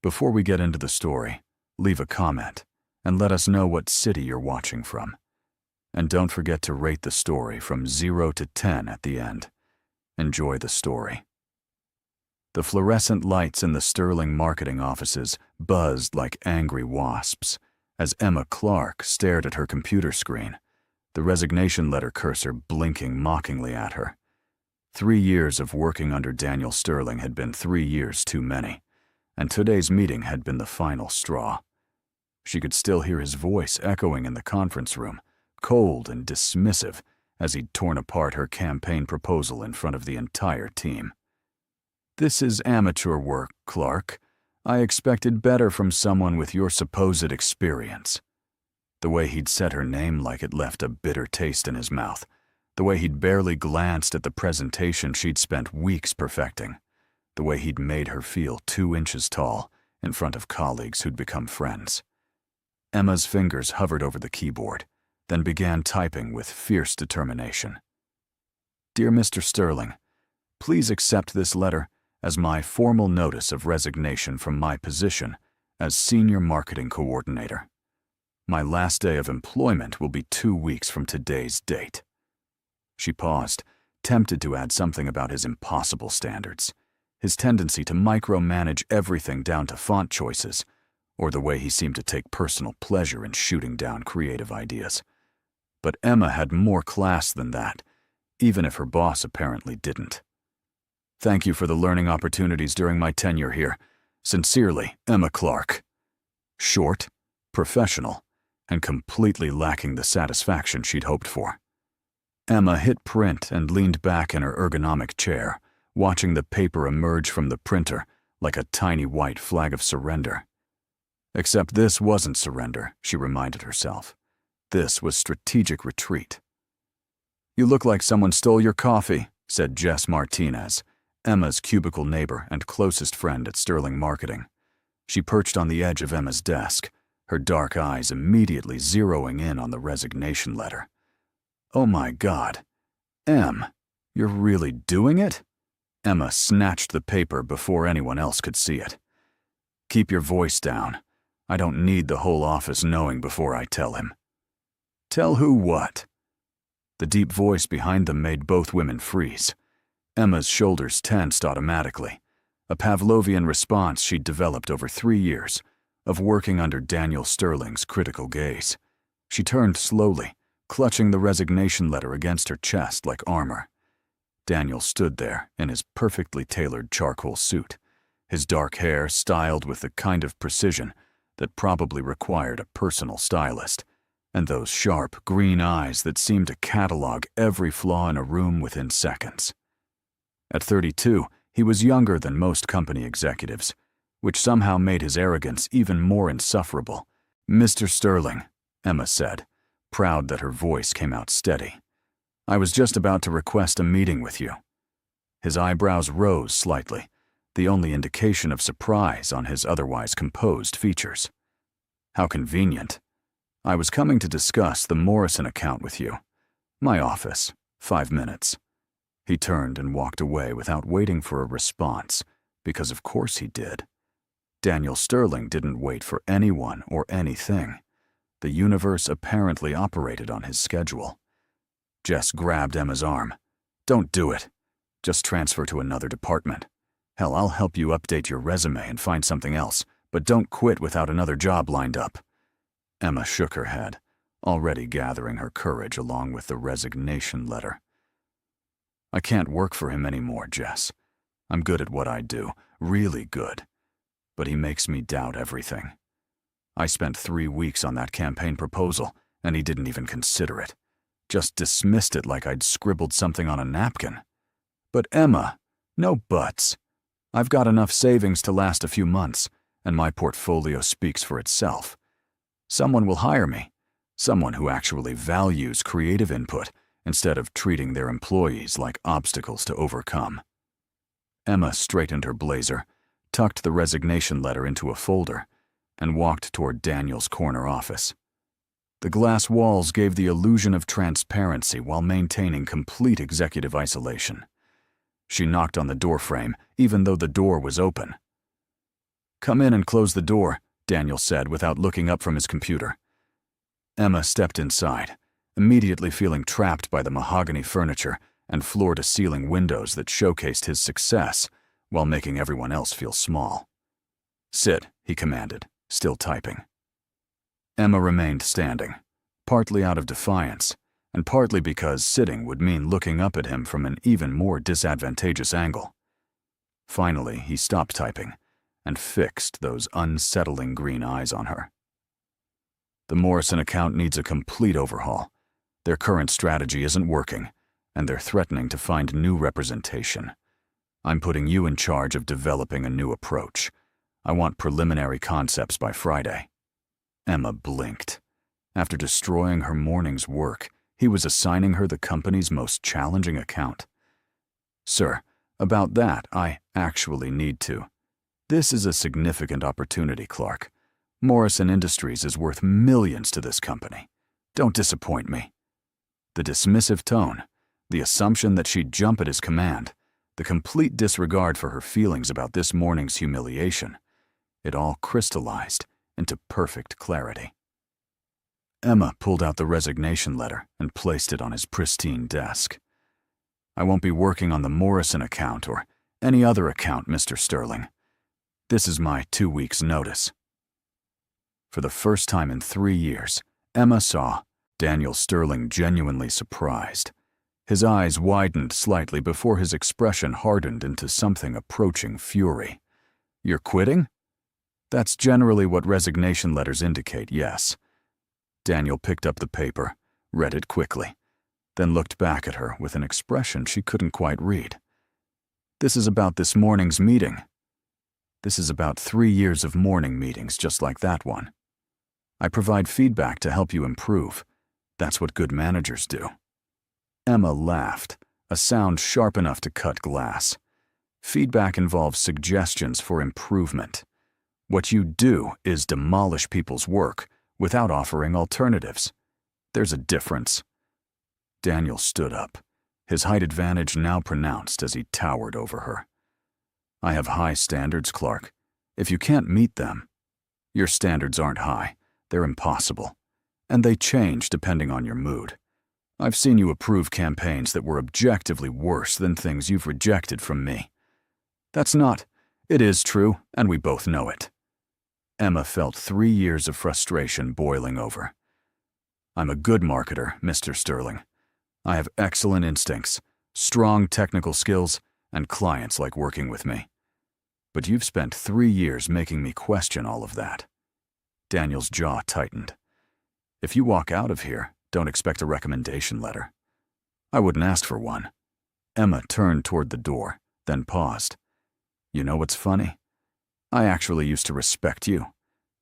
Before we get into the story, leave a comment and let us know what city you're watching from. And don't forget to rate the story from 0 to 10 at the end. Enjoy the story. The fluorescent lights in the Sterling marketing offices buzzed like angry wasps as Emma Clark stared at her computer screen, the resignation letter cursor blinking mockingly at her. 3 years of working under Daniel Sterling had been 3 years too many, and today's meeting had been the final straw. She could still hear his voice echoing in the conference room, cold and dismissive, as he'd torn apart her campaign proposal in front of the entire team. "This is amateur work, Clark. I expected better from someone with your supposed experience." The way he'd said her name like it left a bitter taste in his mouth, the way he'd barely glanced at the presentation she'd spent weeks perfecting, the way he'd made her feel 2 inches tall in front of colleagues who'd become friends. Emma's fingers hovered over the keyboard, then began typing with fierce determination. "Dear Mr. Sterling, please accept this letter as my formal notice of resignation from my position as Senior Marketing Coordinator. My last day of employment will be 2 weeks from today's date." She paused, tempted to add something about his impossible standards, his tendency to micromanage everything down to font choices, or the way he seemed to take personal pleasure in shooting down creative ideas. But Emma had more class than that, even if her boss apparently didn't. "Thank you for the learning opportunities during my tenure here. Sincerely, Emma Clark." Short, professional, and completely lacking the satisfaction she'd hoped for. Emma hit print and leaned back in her ergonomic chair, watching the paper emerge from the printer like a tiny white flag of surrender. Except this wasn't surrender, she reminded herself. This was strategic retreat. "You look like someone stole your coffee," said Jess Martinez, Emma's cubicle neighbor and closest friend at Sterling Marketing. She perched on the edge of Emma's desk, her dark eyes immediately zeroing in on the resignation letter. "Oh my God. Em, you're really doing it?" Emma snatched the paper before anyone else could see it. "Keep your voice down. I don't need the whole office knowing before I tell him." "Tell who what?" The deep voice behind them made both women freeze. Emma's shoulders tensed automatically, a Pavlovian response she'd developed over 3 years of working under Daniel Sterling's critical gaze. She turned slowly, clutching the resignation letter against her chest like armor. Daniel stood there in his perfectly tailored charcoal suit, his dark hair styled with the kind of precision that probably required a personal stylist, and those sharp, green eyes that seemed to catalog every flaw in a room within seconds. At 32, he was younger than most company executives, which somehow made his arrogance even more insufferable. "Mr. Sterling," Emma said, proud that her voice came out steady, "I was just about to request a meeting with you." His eyebrows rose slightly, the only indication of surprise on his otherwise composed features. "How convenient. I was coming to discuss the Morrison account with you. My office, 5 minutes." He turned and walked away without waiting for a response, because of course he did. Daniel Sterling didn't wait for anyone or anything. The universe apparently operated on his schedule. Jess grabbed Emma's arm. "Don't do it. Just transfer to another department. Hell, I'll help you update your resume and find something else, but don't quit without another job lined up." Emma shook her head, already gathering her courage along with the resignation letter. "I can't work for him anymore, Jess. I'm good at what I do, really good. But he makes me doubt everything. I spent 3 weeks on that campaign proposal, and he didn't even consider it. Just dismissed it like I'd scribbled something on a napkin. But Emma, no buts. I've got enough savings to last a few months, and my portfolio speaks for itself. Someone will hire me, someone who actually values creative input instead of treating their employees like obstacles to overcome." Emma straightened her blazer, tucked the resignation letter into a folder, and walked toward Daniel's corner office. The glass walls gave the illusion of transparency while maintaining complete executive isolation. She knocked on the doorframe, even though the door was open. "Come in and close the door," Daniel said without looking up from his computer. Emma stepped inside, immediately feeling trapped by the mahogany furniture and floor-to-ceiling windows that showcased his success while making everyone else feel small. "Sit," he commanded, still typing. Emma remained standing, partly out of defiance, and partly because sitting would mean looking up at him from an even more disadvantageous angle. Finally, he stopped typing and fixed those unsettling green eyes on her. "The Morrison account needs a complete overhaul. Their current strategy isn't working, and they're threatening to find new representation. I'm putting you in charge of developing a new approach. I want preliminary concepts by Friday." Emma blinked. After destroying her morning's work, he was assigning her the company's most challenging account. "Sir, about that, I actually need to. This is a significant opportunity, Clark. Morrison Industries is worth millions to this company. Don't disappoint me." The dismissive tone, the assumption that she'd jump at his command, the complete disregard for her feelings about this morning's humiliation, it all crystallized into perfect clarity. Emma pulled out the resignation letter and placed it on his pristine desk. "I won't be working on the Morrison account or any other account, Mr. Sterling. This is my 2 weeks' notice." For the first time in 3 years, Emma saw Daniel Sterling genuinely surprised. His eyes widened slightly before his expression hardened into something approaching fury. "You're quitting?" "That's generally what resignation letters indicate, yes." Daniel picked up the paper, read it quickly, then looked back at her with an expression she couldn't quite read. "This is about this morning's meeting." "This is about 3 years of morning meetings just like that one. I provide feedback to help you improve. That's what good managers do." Emma laughed, a sound sharp enough to cut glass. Feedback involves suggestions for improvement. What you do is demolish people's work without offering alternatives. There's a difference. Daniel stood up, his height advantage now pronounced as he towered over her. "I have high standards, Clark. If you can't meet them, your standards aren't high, they're impossible. And they change depending on your mood. I've seen you approve campaigns that were objectively worse than things you've rejected from me. It is true, and we both know it." Emma felt 3 years of frustration boiling over. "I'm a good marketer, Mr. Sterling. I have excellent instincts, strong technical skills, and clients like working with me. But you've spent 3 years making me question all of that." Daniel's jaw tightened. "If you walk out of here, don't expect a recommendation letter." "I wouldn't ask for one." Emma turned toward the door, then paused. "You know what's funny? I actually used to respect you.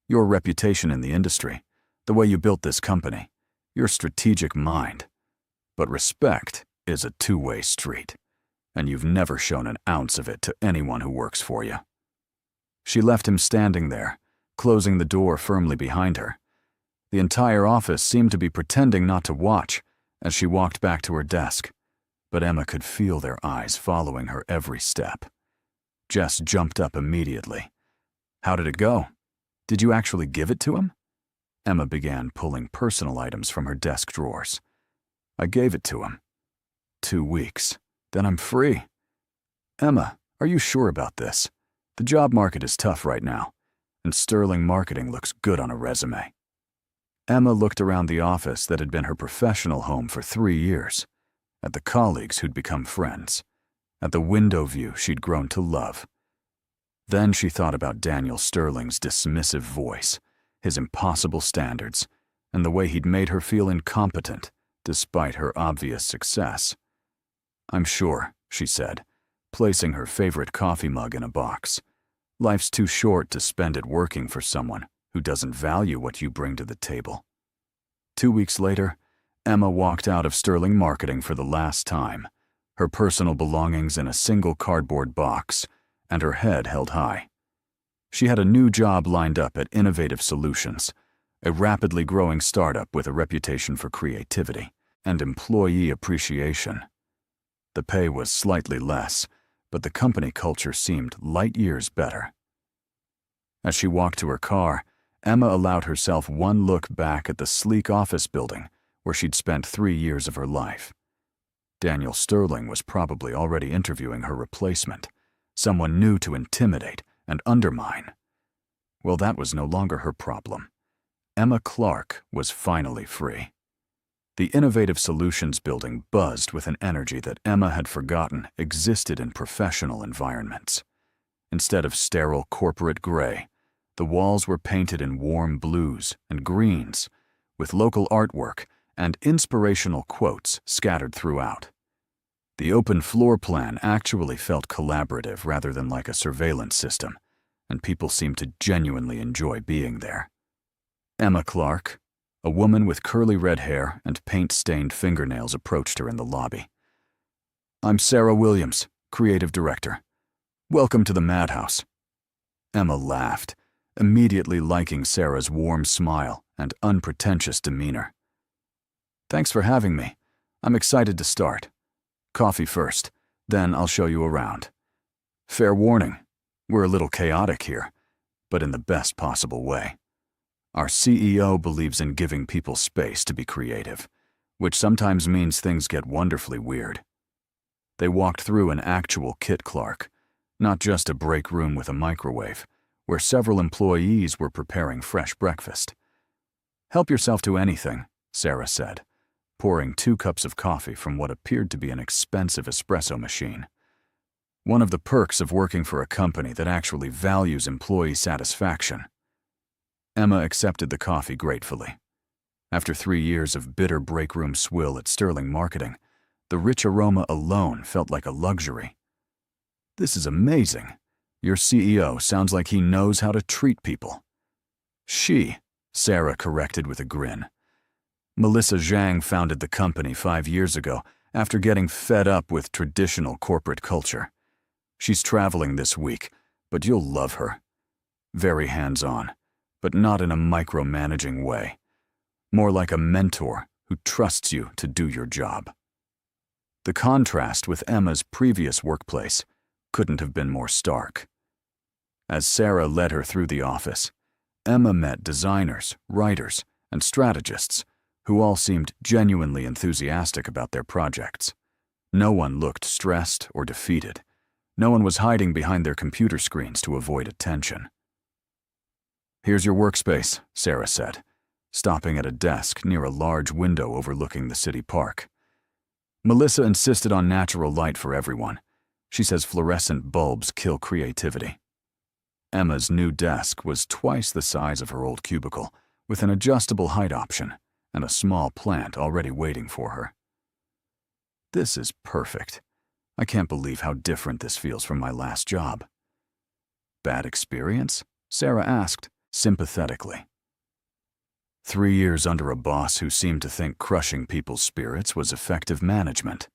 Your reputation in the industry, the way you built this company, your strategic mind. But respect is a two-way street, and you've never shown an ounce of it to anyone who works for you." She left him standing there, closing the door firmly behind her. The entire office seemed to be pretending not to watch as she walked back to her desk, but Emma could feel their eyes following her every step. Jess jumped up immediately. "How did it go? Did you actually give it to him?" Emma began pulling personal items from her desk drawers. "I gave it to him. 2 weeks. Then I'm free." "Emma, are you sure about this? The job market is tough right now, and Sterling Marketing looks good on a resume." Emma looked around the office that had been her professional home for 3 years, at the colleagues who'd become friends, at the window view she'd grown to love. Then she thought about Daniel Sterling's dismissive voice, his impossible standards, and the way he'd made her feel incompetent despite her obvious success. "I'm sure," she said, placing her favorite coffee mug in a box. "Life's too short to spend it working for someone who doesn't value what you bring to the table." 2 weeks later, Emma walked out of Sterling Marketing for the last time, her personal belongings in a single cardboard box, and her head held high. She had a new job lined up at Innovative Solutions, a rapidly growing startup with a reputation for creativity and employee appreciation. The pay was slightly less, but the company culture seemed light years better. As she walked to her car, Emma allowed herself one look back at the sleek office building where she'd spent 3 years of her life. Daniel Sterling was probably already interviewing her replacement, someone new to intimidate and undermine. Well, that was no longer her problem. Emma Clark was finally free. The Innovative Solutions building buzzed with an energy that Emma had forgotten existed in professional environments. Instead of sterile corporate gray, the walls were painted in warm blues and greens, with local artwork and inspirational quotes scattered throughout. The open floor plan actually felt collaborative rather than like a surveillance system, and people seemed to genuinely enjoy being there. Emma Clark, a woman with curly red hair and paint-stained fingernails, approached her in the lobby. "I'm Sarah Williams, creative director. Welcome to the Madhouse." Emma laughed, immediately liking Sarah's warm smile and unpretentious demeanor. "Thanks for having me. I'm excited to start. Coffee first, then I'll show you around. Fair warning, we're a little chaotic here, but in the best possible way. Our CEO believes in giving people space to be creative, which sometimes means things get wonderfully weird." They walked through an actual Kit Clark, not just a break room with a microwave, where several employees were preparing fresh breakfast. "Help yourself to anything," Sarah said, pouring 2 cups of coffee from what appeared to be an expensive espresso machine. One of the perks of working for a company that actually values employee satisfaction. Emma accepted the coffee gratefully. After 3 years of bitter break-room swill at Sterling Marketing, the rich aroma alone felt like a luxury. "This is amazing. Your CEO sounds like he knows how to treat people." "She," Sarah corrected with a grin. Melissa Zhang founded the company 5 years ago after getting fed up with traditional corporate culture. She's traveling this week, but you'll love her. Very hands-on, but not in a micromanaging way. More like a mentor who trusts you to do your job. The contrast with Emma's previous workplace couldn't have been more stark. As Sarah led her through the office, Emma met designers, writers, and strategists who all seemed genuinely enthusiastic about their projects. No one looked stressed or defeated. No one was hiding behind their computer screens to avoid attention. "Here's your workspace," Sarah said, stopping at a desk near a large window overlooking the city park. Melissa insisted on natural light for everyone. She says fluorescent bulbs kill creativity. Emma's new desk was twice the size of her old cubicle, with an adjustable height option and a small plant already waiting for her. "This is perfect. I can't believe how different this feels from my last job." "Bad experience?" Sarah asked, sympathetically. 3 years under a boss who seemed to think crushing people's spirits was effective management.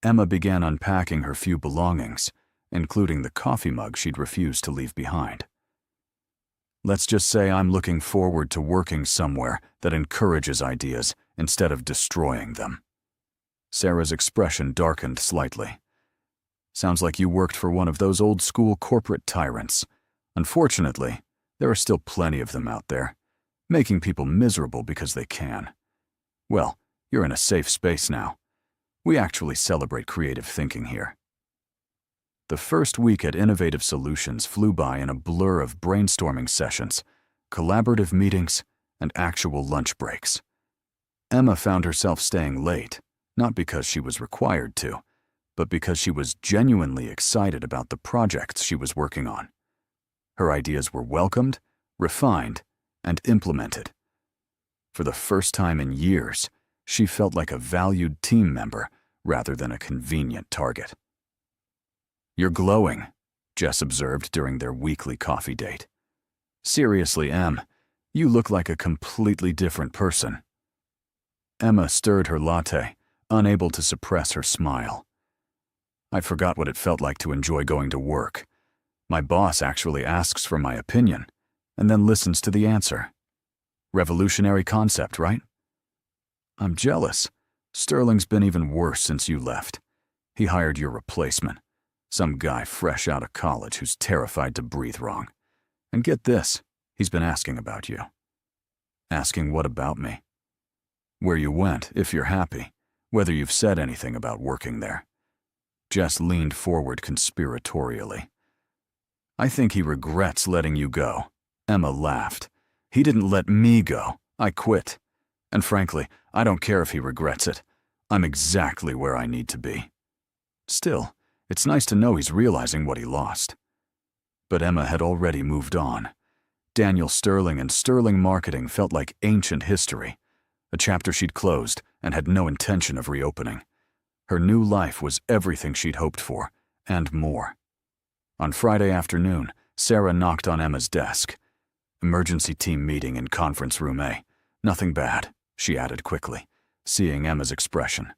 Emma began unpacking her few belongings, including the coffee mug she'd refused to leave behind. "Let's just say I'm looking forward to working somewhere that encourages ideas instead of destroying them." Sarah's expression darkened slightly. "Sounds like you worked for one of those old-school corporate tyrants. Unfortunately, there are still plenty of them out there, making people miserable because they can. Well, you're in a safe space now. We actually celebrate creative thinking here." The first week at Innovative Solutions flew by in a blur of brainstorming sessions, collaborative meetings, and actual lunch breaks. Emma found herself staying late, not because she was required to, but because she was genuinely excited about the projects she was working on. Her ideas were welcomed, refined, and implemented. For the first time in years, she felt like a valued team member rather than a convenient target. "You're glowing," Jess observed during their weekly coffee date. "Seriously, Em, you look like a completely different person." Emma stirred her latte, unable to suppress her smile. "I forgot what it felt like to enjoy going to work. My boss actually asks for my opinion, and then listens to the answer. Revolutionary concept, right?" "I'm jealous. Sterling's been even worse since you left. He hired your replacement, some guy fresh out of college who's terrified to breathe wrong. And get this, he's been asking about you. Asking what about me? Where you went, if you're happy, whether you've said anything about working there. Jess leaned forward conspiratorially. I think he regrets letting you go. Emma laughed. He didn't let me go. I quit. And frankly, I don't care if he regrets it. I'm exactly where I need to be. Still, it's nice to know he's realizing what he lost. But Emma had already moved on. Daniel Sterling and Sterling Marketing felt like ancient history, a chapter she'd closed and had no intention of reopening. Her new life was everything she'd hoped for, and more. On Friday afternoon, Sarah knocked on Emma's desk. Emergency team meeting in conference room A. Nothing bad, she added quickly, seeing Emma's expression.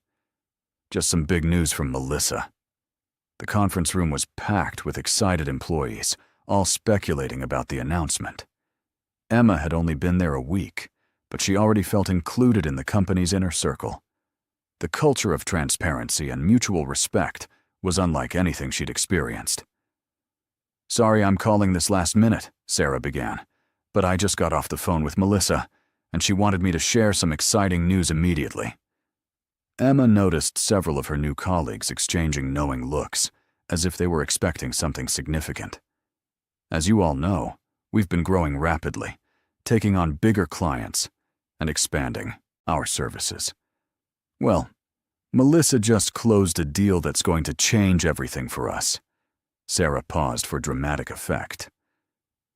Just some big news from Melissa. The conference room was packed with excited employees, all speculating about the announcement. Emma had only been there a week, but she already felt included in the company's inner circle. The culture of transparency and mutual respect was unlike anything she'd experienced. Sorry I'm calling this last minute, Sarah began, but I just got off the phone with Melissa, and she wanted me to share some exciting news immediately. Emma noticed several of her new colleagues exchanging knowing looks, as if they were expecting something significant. As you all know, we've been growing rapidly, taking on bigger clients, and expanding our services. Well, Melissa just closed a deal that's going to change everything for us. Sarah paused for dramatic effect.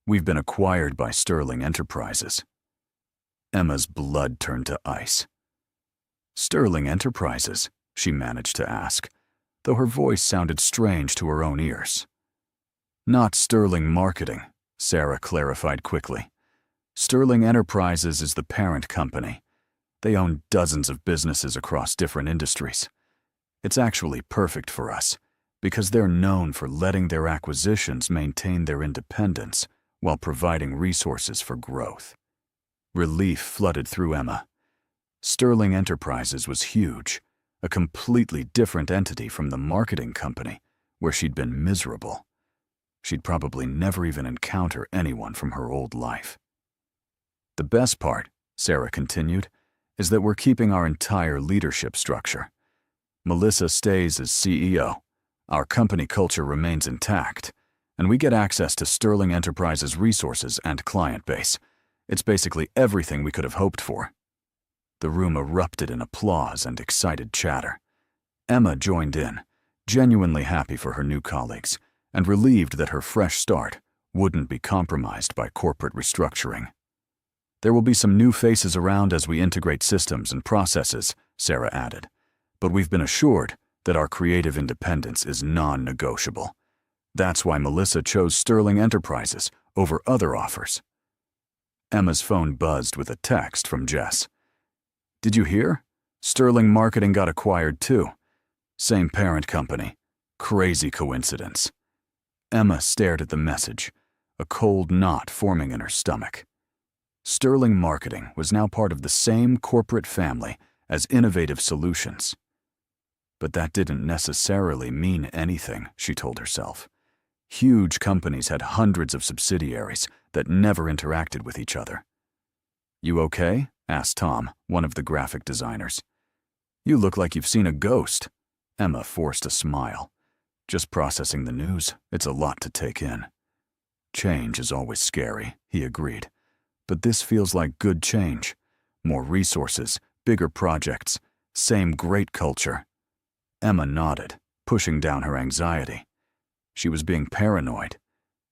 We've been acquired by Sterling Enterprises. Emma's blood turned to ice. Sterling Enterprises, she managed to ask, though her voice sounded strange to her own ears. Not Sterling Marketing, Sarah clarified quickly. Sterling Enterprises is the parent company. They own dozens of businesses across different industries. It's actually perfect for us, because they're known for letting their acquisitions maintain their independence while providing resources for growth. Relief flooded through Emma. Sterling Enterprises was huge, a completely different entity from the marketing company, where she'd been miserable. She'd probably never even encounter anyone from her old life. The best part, Sarah continued, is that we're keeping our entire leadership structure. Melissa stays as CEO, our company culture remains intact, and we get access to Sterling Enterprises' resources and client base. It's basically everything we could have hoped for. The room erupted in applause and excited chatter. Emma joined in, genuinely happy for her new colleagues, and relieved that her fresh start wouldn't be compromised by corporate restructuring. There will be some new faces around as we integrate systems and processes, Sarah added, but we've been assured that our creative independence is non-negotiable. That's why Melissa chose Sterling Enterprises over other offers. Emma's phone buzzed with a text from Jess. Did you hear? Sterling Marketing got acquired too. Same parent company. Crazy coincidence. Emma stared at the message, a cold knot forming in her stomach. Sterling Marketing was now part of the same corporate family as Innovative Solutions. But that didn't necessarily mean anything, she told herself. Huge companies had hundreds of subsidiaries that never interacted with each other. You okay? Asked Tom, one of the graphic designers. You look like you've seen a ghost. Emma forced a smile. Just processing the news, it's a lot to take in. Change is always scary, he agreed. But this feels like good change. More resources, bigger projects, same great culture. Emma nodded, pushing down her anxiety. She was being paranoid.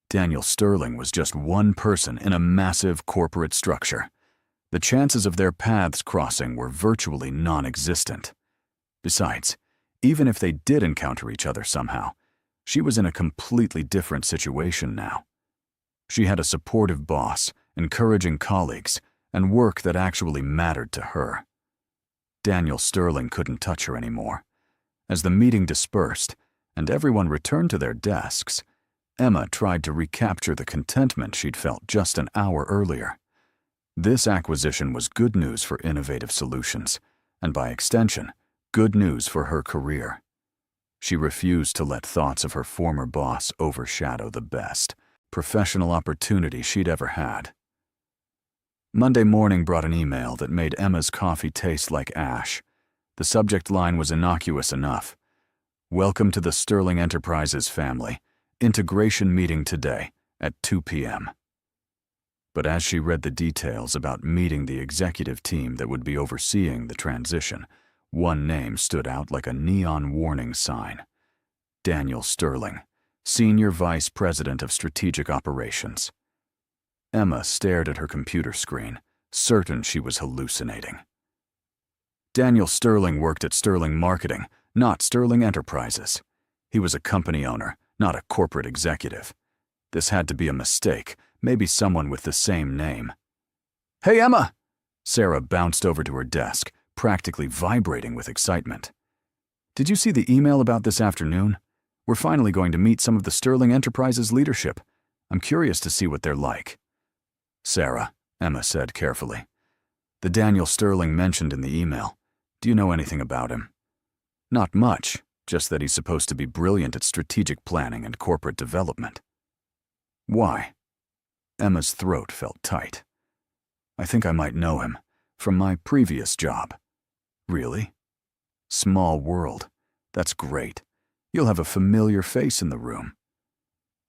Daniel Sterling was just one person in a massive corporate structure. The chances of their paths crossing were virtually non-existent. Besides, even if they did encounter each other somehow, she was in a completely different situation now. She had a supportive boss, encouraging colleagues, and work that actually mattered to her. Daniel Sterling couldn't touch her anymore. As the meeting dispersed, and everyone returned to their desks, Emma tried to recapture the contentment she'd felt just an hour earlier. This acquisition was good news for Innovative Solutions, and by extension, good news for her career. She refused to let thoughts of her former boss overshadow the best. professional opportunity she'd ever had. Monday morning brought an email that made Emma's coffee taste like ash. The subject line was innocuous enough. "Welcome to the Sterling Enterprises family. Integration meeting today at 2 p.m. But as she read the details about meeting the executive team that would be overseeing the transition, one name stood out like a neon warning sign. Daniel Sterling, Senior Vice President of Strategic Operations. Emma stared at her computer screen, certain she was hallucinating. Daniel Sterling worked at Sterling Marketing, not Sterling Enterprises. He was a company owner, not a corporate executive. This had to be a mistake, maybe someone with the same name. "Hey, Emma!" Sarah bounced over to her desk, practically vibrating with excitement. "Did you see the email about this afternoon? We're finally going to meet some of the Sterling Enterprises leadership. I'm curious to see what they're like." "Sarah," Emma said carefully. "The Daniel Sterling mentioned in the email. Do you know anything about him?" "Not much, just that he's supposed to be brilliant at strategic planning and corporate development." "Why?" Emma's throat felt tight. "I think I might know him, from my previous job." "Really?" "Small world. That's great. You'll have a familiar face in the room."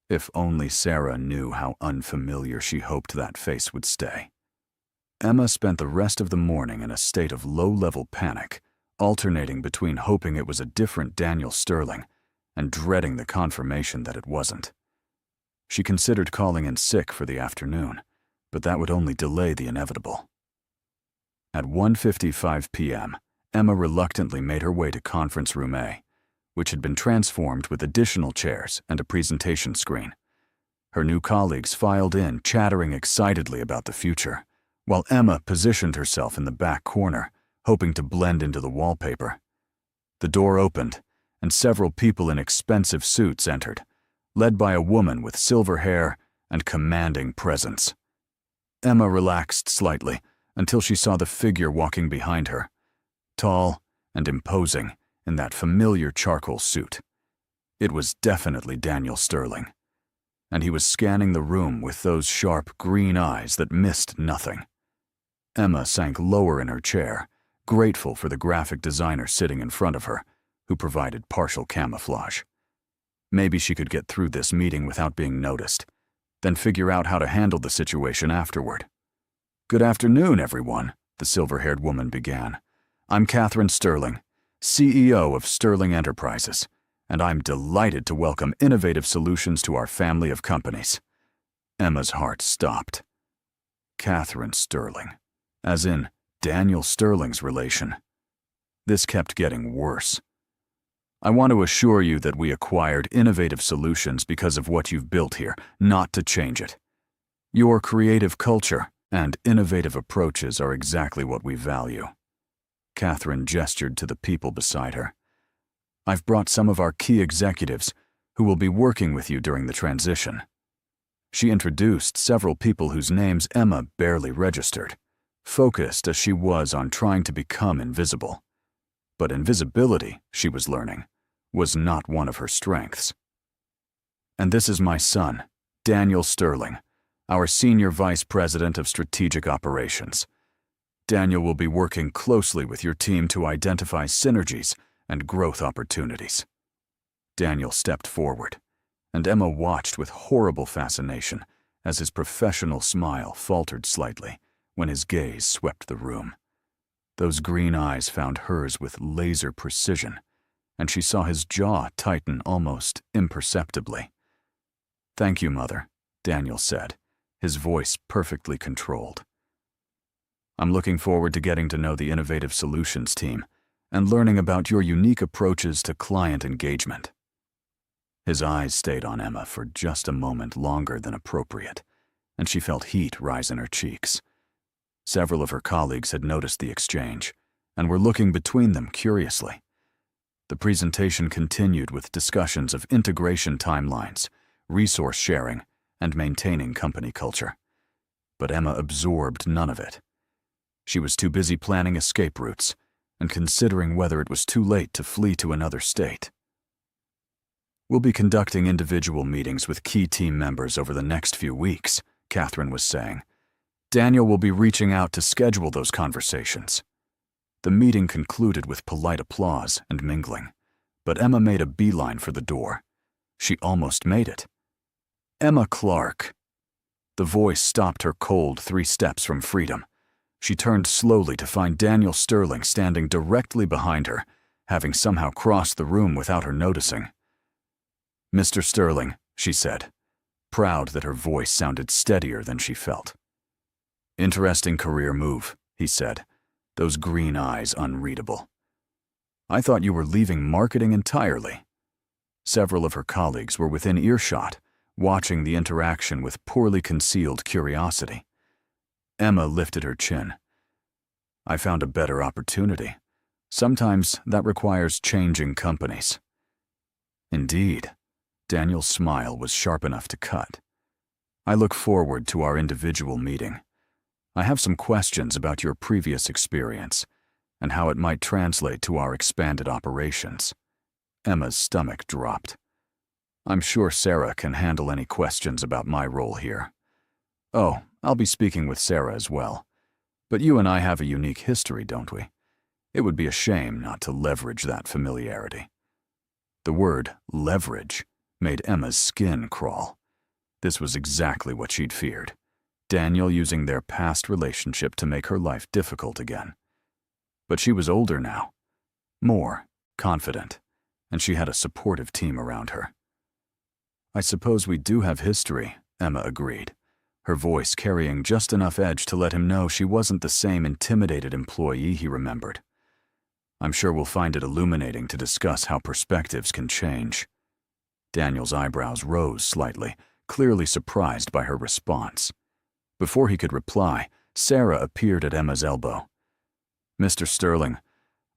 If only Sarah knew how unfamiliar she hoped that face would stay. Emma spent the rest of the morning in a state of low-level panic, alternating between hoping it was a different Daniel Sterling and dreading the confirmation that it wasn't. She considered calling in sick for the afternoon, but that would only delay the inevitable. At 1:55 p.m., Emma reluctantly made her way to Conference Room A, which had been transformed with additional chairs and a presentation screen. Her new colleagues filed in, chattering excitedly about the future, while Emma positioned herself in the back corner, hoping to blend into the wallpaper. The door opened, and several people in expensive suits entered, led by a woman with silver hair and commanding presence. Emma relaxed slightly until she saw the figure walking behind her, tall and imposing in that familiar charcoal suit. It was definitely Daniel Sterling, and he was scanning the room with those sharp green eyes that missed nothing. Emma sank lower in her chair, grateful for the graphic designer sitting in front of her, who provided partial camouflage. Maybe she could get through this meeting without being noticed, then figure out how to handle the situation afterward. "Good afternoon, everyone," the silver-haired woman began. "I'm Catherine Sterling, CEO of Sterling Enterprises, and I'm delighted to welcome Innovative Solutions to our family of companies." Emma's heart stopped. Catherine Sterling, as in Daniel Sterling's relation. This kept getting worse. "I want to assure you that we acquired Innovative Solutions because of what you've built here, not to change it. Your creative culture and innovative approaches are exactly what we value." Catherine gestured to the people beside her. "I've brought some of our key executives who will be working with you during the transition." She introduced several people whose names Emma barely registered, focused as she was on trying to become invisible. But invisibility, she was learning, was not one of her strengths. "And this is my son, Daniel Sterling, our Senior Vice President of Strategic Operations. Daniel will be working closely with your team to identify synergies and growth opportunities." Daniel stepped forward, and Emma watched with horrible fascination as his professional smile faltered slightly when his gaze swept the room. Those green eyes found hers with laser precision, and she saw his jaw tighten almost imperceptibly. "Thank you, Mother," Daniel said, his voice perfectly controlled. "I'm looking forward to getting to know the Innovative Solutions team and learning about your unique approaches to client engagement." His eyes stayed on Emma for just a moment longer than appropriate, and she felt heat rise in her cheeks. Several of her colleagues had noticed the exchange and were looking between them curiously. The presentation continued with discussions of integration timelines, resource sharing, and maintaining company culture. But Emma absorbed none of it. She was too busy planning escape routes and considering whether it was too late to flee to another state. We'll be conducting individual meetings with key team members over the next few weeks, Catherine was saying. Daniel will be reaching out to schedule those conversations. The meeting concluded with polite applause and mingling, but Emma made a beeline for the door. She almost made it. Emma Clark. The voice stopped her cold 3 steps from freedom. She turned slowly to find Daniel Sterling standing directly behind her, having somehow crossed the room without her noticing. "Mr. Sterling," she said, proud that her voice sounded steadier than she felt. "Interesting career move," he said, those green eyes unreadable. "I thought you were leaving marketing entirely." Several of her colleagues were within earshot, watching the interaction with poorly concealed curiosity. Emma lifted her chin. "I found a better opportunity. Sometimes that requires changing companies." "Indeed." Daniel's smile was sharp enough to cut. "I look forward to our individual meeting. I have some questions about your previous experience and how it might translate to our expanded operations." Emma's stomach dropped. "I'm sure Sarah can handle any questions about my role here. Oh, I'll be speaking with Sarah as well. But you and I have a unique history, don't we? It would be a shame not to leverage that familiarity." The word leverage made Emma's skin crawl. This was exactly what she'd feared. Daniel using their past relationship to make her life difficult again. But she was older now, more confident, and she had a supportive team around her. "I suppose we do have history," Emma agreed, her voice carrying just enough edge to let him know she wasn't the same intimidated employee he remembered. "I'm sure we'll find it illuminating to discuss how perspectives can change." Daniel's eyebrows rose slightly, clearly surprised by her response. Before he could reply, Sarah appeared at Emma's elbow. "Mr. Sterling,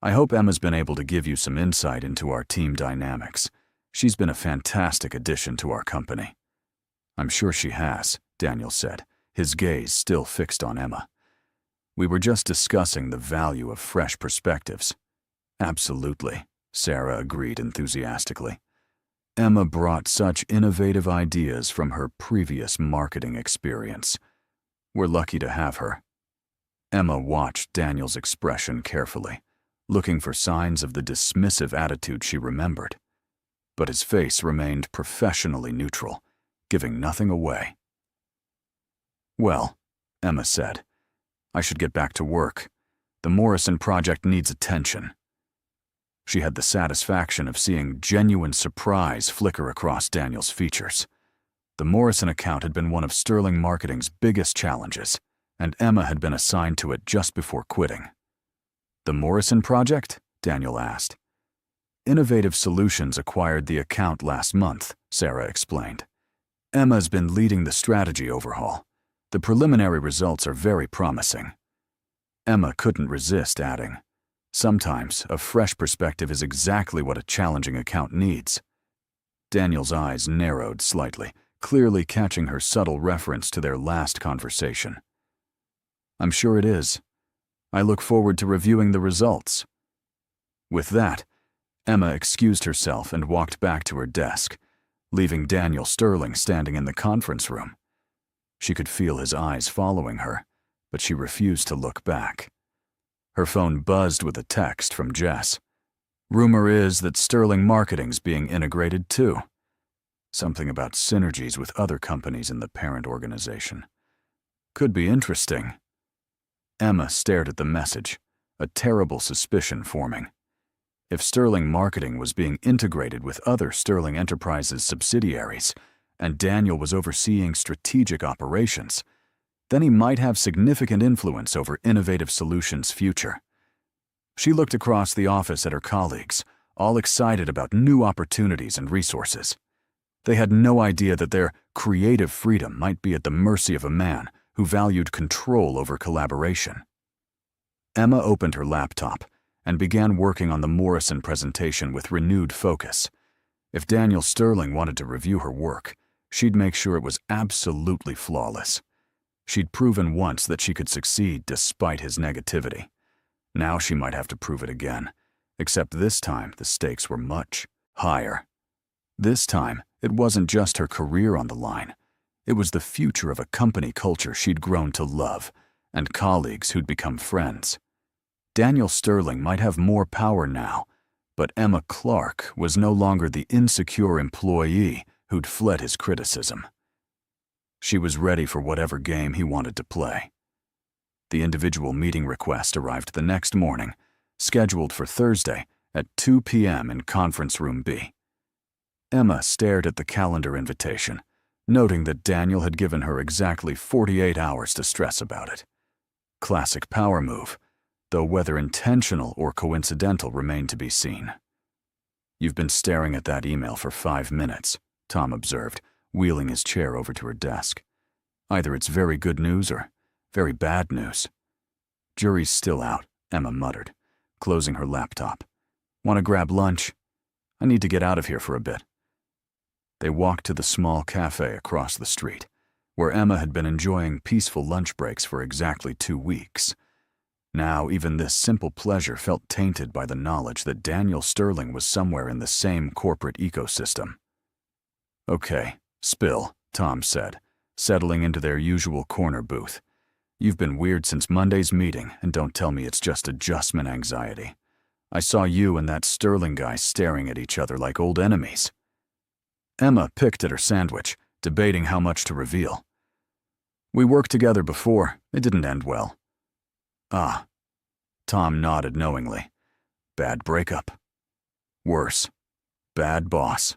I hope Emma's been able to give you some insight into our team dynamics. She's been a fantastic addition to our company." "I'm sure she has," Daniel said, his gaze still fixed on Emma. "We were just discussing the value of fresh perspectives." "Absolutely," Sarah agreed enthusiastically. Emma brought such innovative ideas from her previous marketing experience. We're lucky to have her. Emma watched Daniel's expression carefully, looking for signs of the dismissive attitude she remembered. But his face remained professionally neutral, giving nothing away. "Well," Emma said, "I should get back to work. The Morrison project needs attention." She had the satisfaction of seeing genuine surprise flicker across Daniel's features. The Morrison account had been one of Sterling Marketing's biggest challenges, and Emma had been assigned to it just before quitting. "The Morrison project?" Daniel asked. "Innovative Solutions acquired the account last month," Sarah explained. "Emma's been leading the strategy overhaul. The preliminary results are very promising." Emma couldn't resist adding, "Sometimes a fresh perspective is exactly what a challenging account needs." Daniel's eyes narrowed slightly, clearly catching her subtle reference to their last conversation. "I'm sure it is. I look forward to reviewing the results." With that, Emma excused herself and walked back to her desk, leaving Daniel Sterling standing in the conference room. She could feel his eyes following her, but she refused to look back. Her phone buzzed with a text from Jess. "Rumor is that Sterling Marketing's being integrated too. Something about synergies with other companies in the parent organization. Could be interesting." Emma stared at the message, a terrible suspicion forming. If Sterling Marketing was being integrated with other Sterling Enterprises subsidiaries, and Daniel was overseeing strategic operations, then he might have significant influence over Innovative Solutions' future. She looked across the office at her colleagues, all excited about new opportunities and resources. They had no idea that their creative freedom might be at the mercy of a man who valued control over collaboration. Emma opened her laptop and began working on the Morrison presentation with renewed focus. If Daniel Sterling wanted to review her work, she'd make sure it was absolutely flawless. She'd proven once that she could succeed despite his negativity. Now she might have to prove it again, except this time the stakes were much higher. This time, it wasn't just her career on the line. It was the future of a company culture she'd grown to love, and colleagues who'd become friends. Daniel Sterling might have more power now, but Emma Clark was no longer the insecure employee who'd fled his criticism. She was ready for whatever game he wanted to play. The individual meeting request arrived the next morning, scheduled for Thursday at 2 p.m. in Conference Room B. Emma stared at the calendar invitation, noting that Daniel had given her exactly 48 hours to stress about it. Classic power move, though whether intentional or coincidental remained to be seen. "You've been staring at that email for 5 minutes, Tom observed, wheeling his chair over to her desk. "Either it's very good news or very bad news." "Jury's still out," Emma muttered, closing her laptop. "Want to grab lunch? I need to get out of here for a bit." They walked to the small cafe across the street, where Emma had been enjoying peaceful lunch breaks for exactly 2 weeks. Now even this simple pleasure felt tainted by the knowledge that Daniel Sterling was somewhere in the same corporate ecosystem. "Okay, spill," Tom said, settling into their usual corner booth. "You've been weird since Monday's meeting, and don't tell me it's just adjustment anxiety. I saw you and that Sterling guy staring at each other like old enemies." Emma picked at her sandwich, debating how much to reveal. "We worked together before. It didn't end well." "Ah." Tom nodded knowingly. "Bad breakup." "Worse. Bad boss."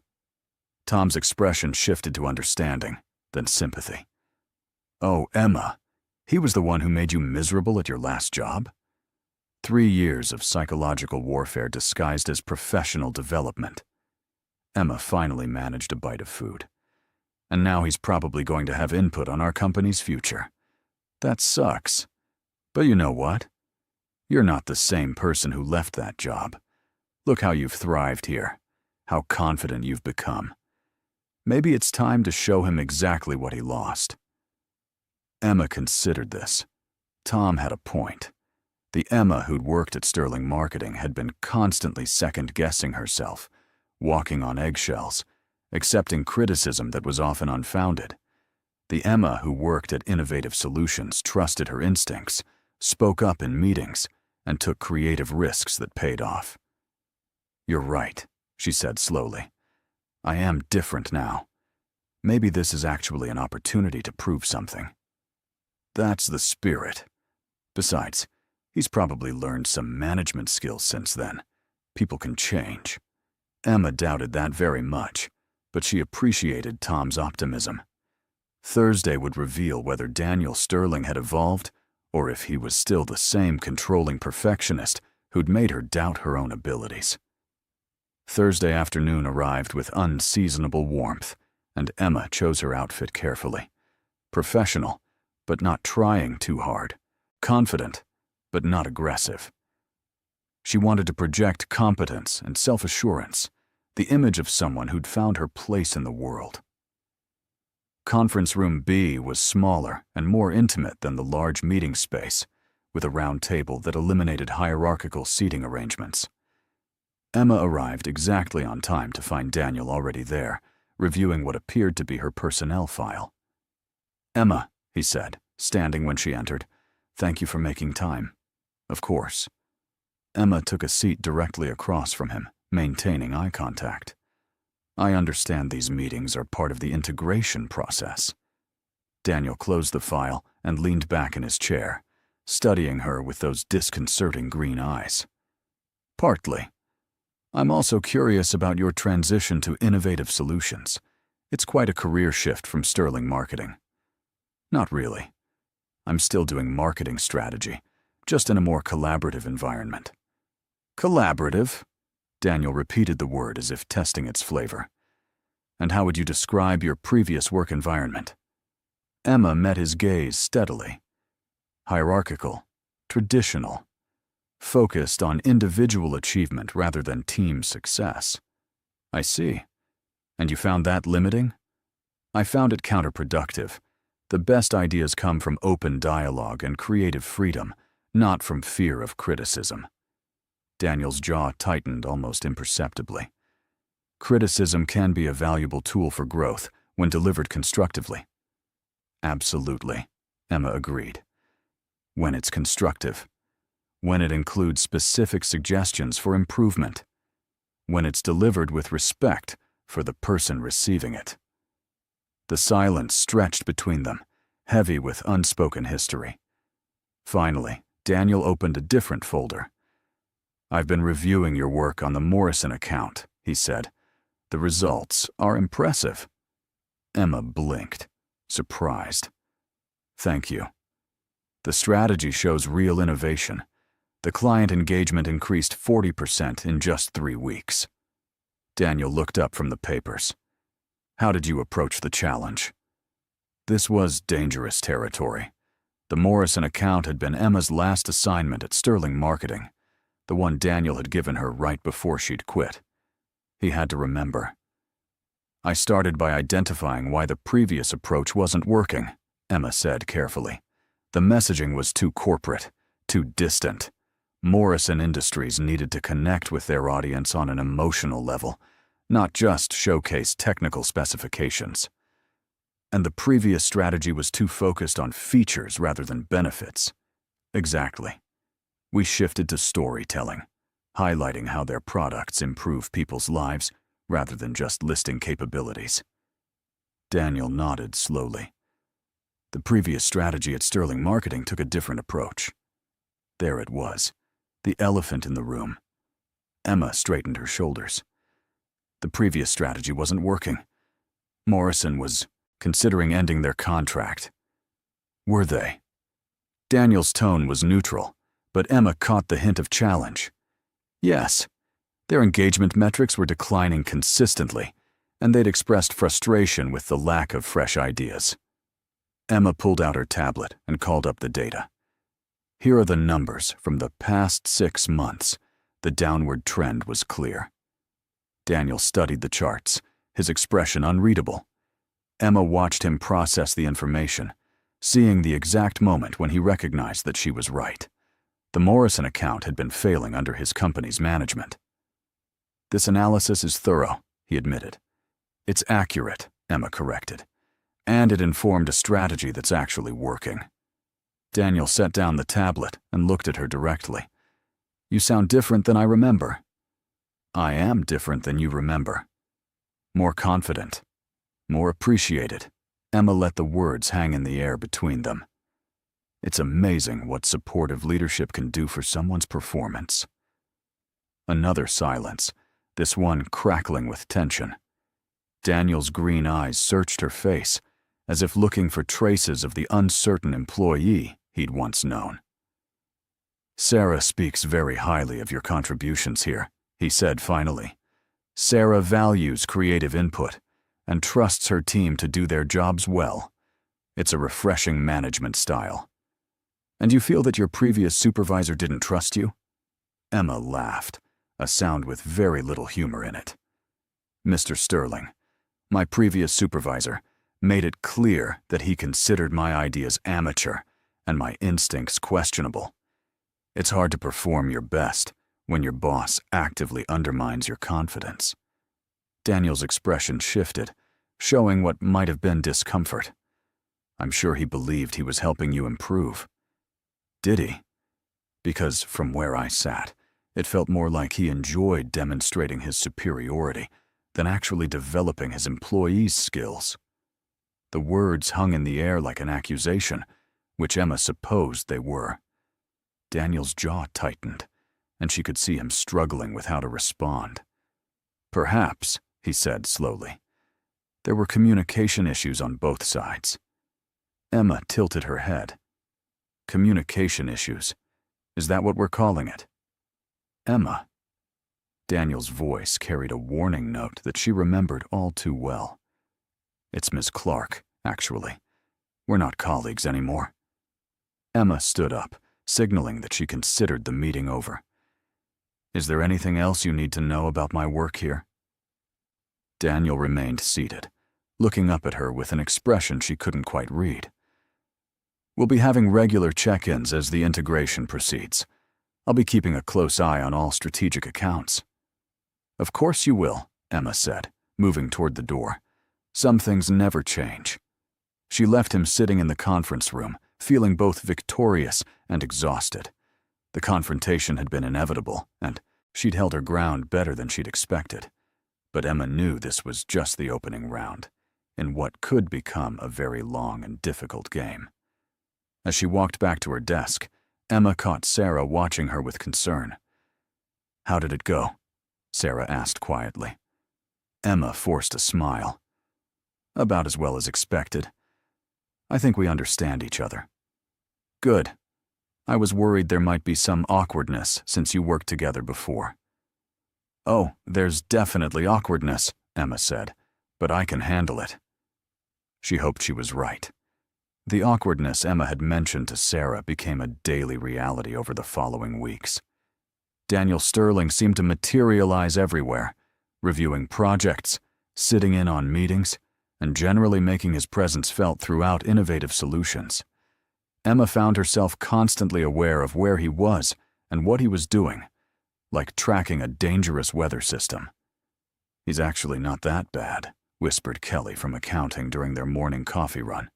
Tom's expression shifted to understanding, then sympathy. "Oh, Emma, he was the one who made you miserable at your last job?" 3 years of psychological warfare disguised as professional development. Emma finally managed a bite of food. "And now he's probably going to have input on our company's future. That sucks. But you know what? You're not the same person who left that job. Look how you've thrived here, how confident you've become. Maybe it's time to show him exactly what he lost." Emma considered this. Tom had a point. The Emma who'd worked at Sterling Marketing had been constantly second-guessing herself, walking on eggshells, accepting criticism that was often unfounded. The Emma who worked at Innovative Solutions trusted her instincts, spoke up in meetings, and took creative risks that paid off. "You're right," she said slowly. "I am different now. Maybe this is actually an opportunity to prove something." "That's the spirit. Besides, he's probably learned some management skills since then. People can change." Emma doubted that very much, but she appreciated Tom's optimism. Thursday would reveal whether Daniel Sterling had evolved or if he was still the same controlling perfectionist who'd made her doubt her own abilities. Thursday afternoon arrived with unseasonable warmth, and Emma chose her outfit carefully. Professional, but not trying too hard. Confident, but not aggressive. She wanted to project competence and self-assurance, the image of someone who'd found her place in the world. Conference Room B was smaller and more intimate than the large meeting space, with a round table that eliminated hierarchical seating arrangements. Emma arrived exactly on time to find Daniel already there, reviewing what appeared to be her personnel file. "Emma," he said, standing when she entered, "thank you for making time." "Of course." Emma took a seat directly across from him, maintaining eye contact. "I understand these meetings are part of the integration process." Daniel closed the file and leaned back in his chair, studying her with those disconcerting green eyes. "Partly. I'm also curious about your transition to Innovative Solutions. It's quite a career shift from Sterling Marketing." "Not really. I'm still doing marketing strategy, just in a more collaborative environment." "Collaborative?" Daniel repeated the word as if testing its flavor. "And how would you describe your previous work environment?" Emma met his gaze steadily. "Hierarchical, traditional, focused on individual achievement rather than team success." "I see. And you found that limiting?" "I found it counterproductive. The best ideas come from open dialogue and creative freedom, not from fear of criticism." Daniel's jaw tightened almost imperceptibly. Criticism can be a valuable tool for growth when delivered constructively. Absolutely, Emma agreed. When it's constructive. When it includes specific suggestions for improvement. When it's delivered with respect for the person receiving it. The silence stretched between them, heavy with unspoken history. Finally, Daniel opened a different folder. "I've been reviewing your work on the Morrison account," he said. "The results are impressive." Emma blinked, surprised. "Thank you. The strategy shows real innovation. The client engagement increased 40% in just 3 weeks." Daniel looked up from the papers. "How did you approach the challenge?" This was dangerous territory. The Morrison account had been Emma's last assignment at Sterling Marketing, the one Daniel had given her right before she'd quit. He had to remember. "I started by identifying why the previous approach wasn't working," Emma said carefully. "The messaging was too corporate, too distant. Morrison Industries needed to connect with their audience on an emotional level, not just showcase technical specifications. And the previous strategy was too focused on features rather than benefits." Exactly. "We shifted to storytelling, highlighting how their products improve people's lives rather than just listing capabilities." Daniel nodded slowly. The previous strategy at Sterling Marketing took a different approach. There it was, the elephant in the room. Emma straightened her shoulders. The previous strategy wasn't working. Morrison was considering ending their contract. Were they? Daniel's tone was neutral, but Emma caught the hint of challenge. Yes, their engagement metrics were declining consistently, and they'd expressed frustration with the lack of fresh ideas. Emma pulled out her tablet and called up the data. "Here are the numbers from the past 6 months. The downward trend was clear." Daniel studied the charts, his expression unreadable. Emma watched him process the information, seeing the exact moment when he recognized that she was right. The Morrison account had been failing under his company's management. "This analysis is thorough," he admitted. "It's accurate," Emma corrected. "And it informed a strategy that's actually working." Daniel set down the tablet and looked at her directly. "You sound different than I remember." "I am different than you remember. More confident. More appreciated." Emma let the words hang in the air between them. It's amazing what supportive leadership can do for someone's performance. Another silence, this one crackling with tension. Daniel's green eyes searched her face, as if looking for traces of the uncertain employee he'd once known. "Sarah speaks very highly of your contributions here," he said finally. "Sarah values creative input and trusts her team to do their jobs well. It's a refreshing management style." "And you feel that your previous supervisor didn't trust you?" Emma laughed, a sound with very little humor in it. "Mr. Sterling, my previous supervisor, made it clear that he considered my ideas amateur and my instincts questionable. It's hard to perform your best when your boss actively undermines your confidence." Daniel's expression shifted, showing what might have been discomfort. "I'm sure he believed he was helping you improve." "Did he?" Because from where I sat, it felt more like he enjoyed demonstrating his superiority than actually developing his employees' skills. The words hung in the air like an accusation, which Emma supposed they were. Daniel's jaw tightened, and she could see him struggling with how to respond. "Perhaps," he said slowly. "There were communication issues on both sides." Emma tilted her head. "Communication issues? Is that what we're calling it?" "Emma." Daniel's voice carried a warning note that she remembered all too well. "It's Miss Clark, actually. We're not colleagues anymore." Emma stood up, signaling that she considered the meeting over. "Is there anything else you need to know about my work here?" Daniel remained seated, looking up at her with an expression she couldn't quite read. "We'll be having regular check-ins as the integration proceeds. I'll be keeping a close eye on all strategic accounts." "Of course you will," Emma said, moving toward the door. Some things never change. She left him sitting in the conference room, feeling both victorious and exhausted. The confrontation had been inevitable, and she'd held her ground better than she'd expected. But Emma knew this was just the opening round, in what could become a very long and difficult game. As she walked back to her desk, Emma caught Sarah watching her with concern. "How did it go?" Sarah asked quietly. Emma forced a smile. "About as well as expected. I think we understand each other." "Good. I was worried there might be some awkwardness since you worked together before." "Oh, there's definitely awkwardness," Emma said, "but I can handle it." She hoped she was right. The awkwardness Emma had mentioned to Sarah became a daily reality over the following weeks. Daniel Sterling seemed to materialize everywhere, reviewing projects, sitting in on meetings, and generally making his presence felt throughout innovative solutions. Emma found herself constantly aware of where he was and what he was doing, like tracking a dangerous weather system. "He's actually not that bad," whispered Kelly from accounting during their morning coffee run.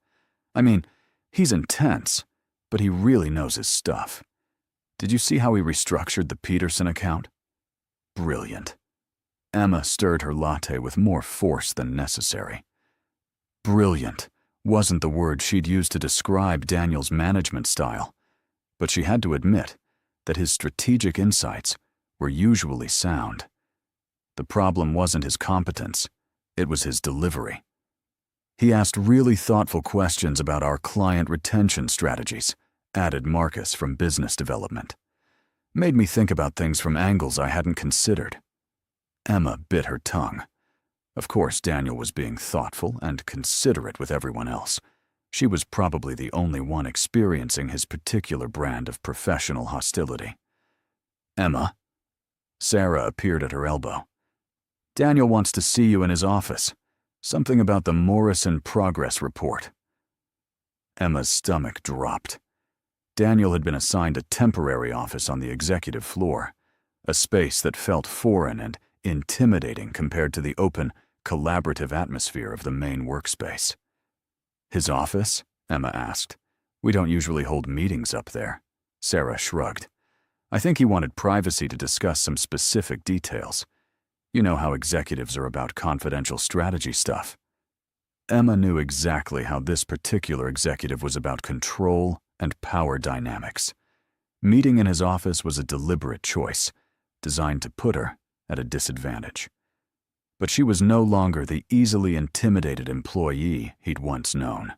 "I mean, he's intense, but he really knows his stuff. Did you see how he restructured the Peterson account? Brilliant." Emma stirred her latte with more force than necessary. Brilliant wasn't the word she'd used to describe Daniel's management style, but she had to admit that his strategic insights were usually sound. The problem wasn't his competence, it was his delivery. He asked really thoughtful questions about our client retention strategies, added Marcus from business development. Made me think about things from angles I hadn't considered. Emma bit her tongue. Of course, Daniel was being thoughtful and considerate with everyone else. She was probably the only one experiencing his particular brand of professional hostility. "Emma?" Sarah appeared at her elbow. "Daniel wants to see you in his office. Something about the Morrison progress report." Emma's stomach dropped. Daniel had been assigned a temporary office on the executive floor, a space that felt foreign and intimidating compared to the open, collaborative atmosphere of the main workspace. "His office?" Emma asked. "We don't usually hold meetings up there." Sarah shrugged. "I think he wanted privacy to discuss some specific details. You know how executives are about confidential strategy stuff." Emma knew exactly how this particular executive was about control and power dynamics. Meeting in his office was a deliberate choice, designed to put her at a disadvantage. But she was no longer the easily intimidated employee he'd once known.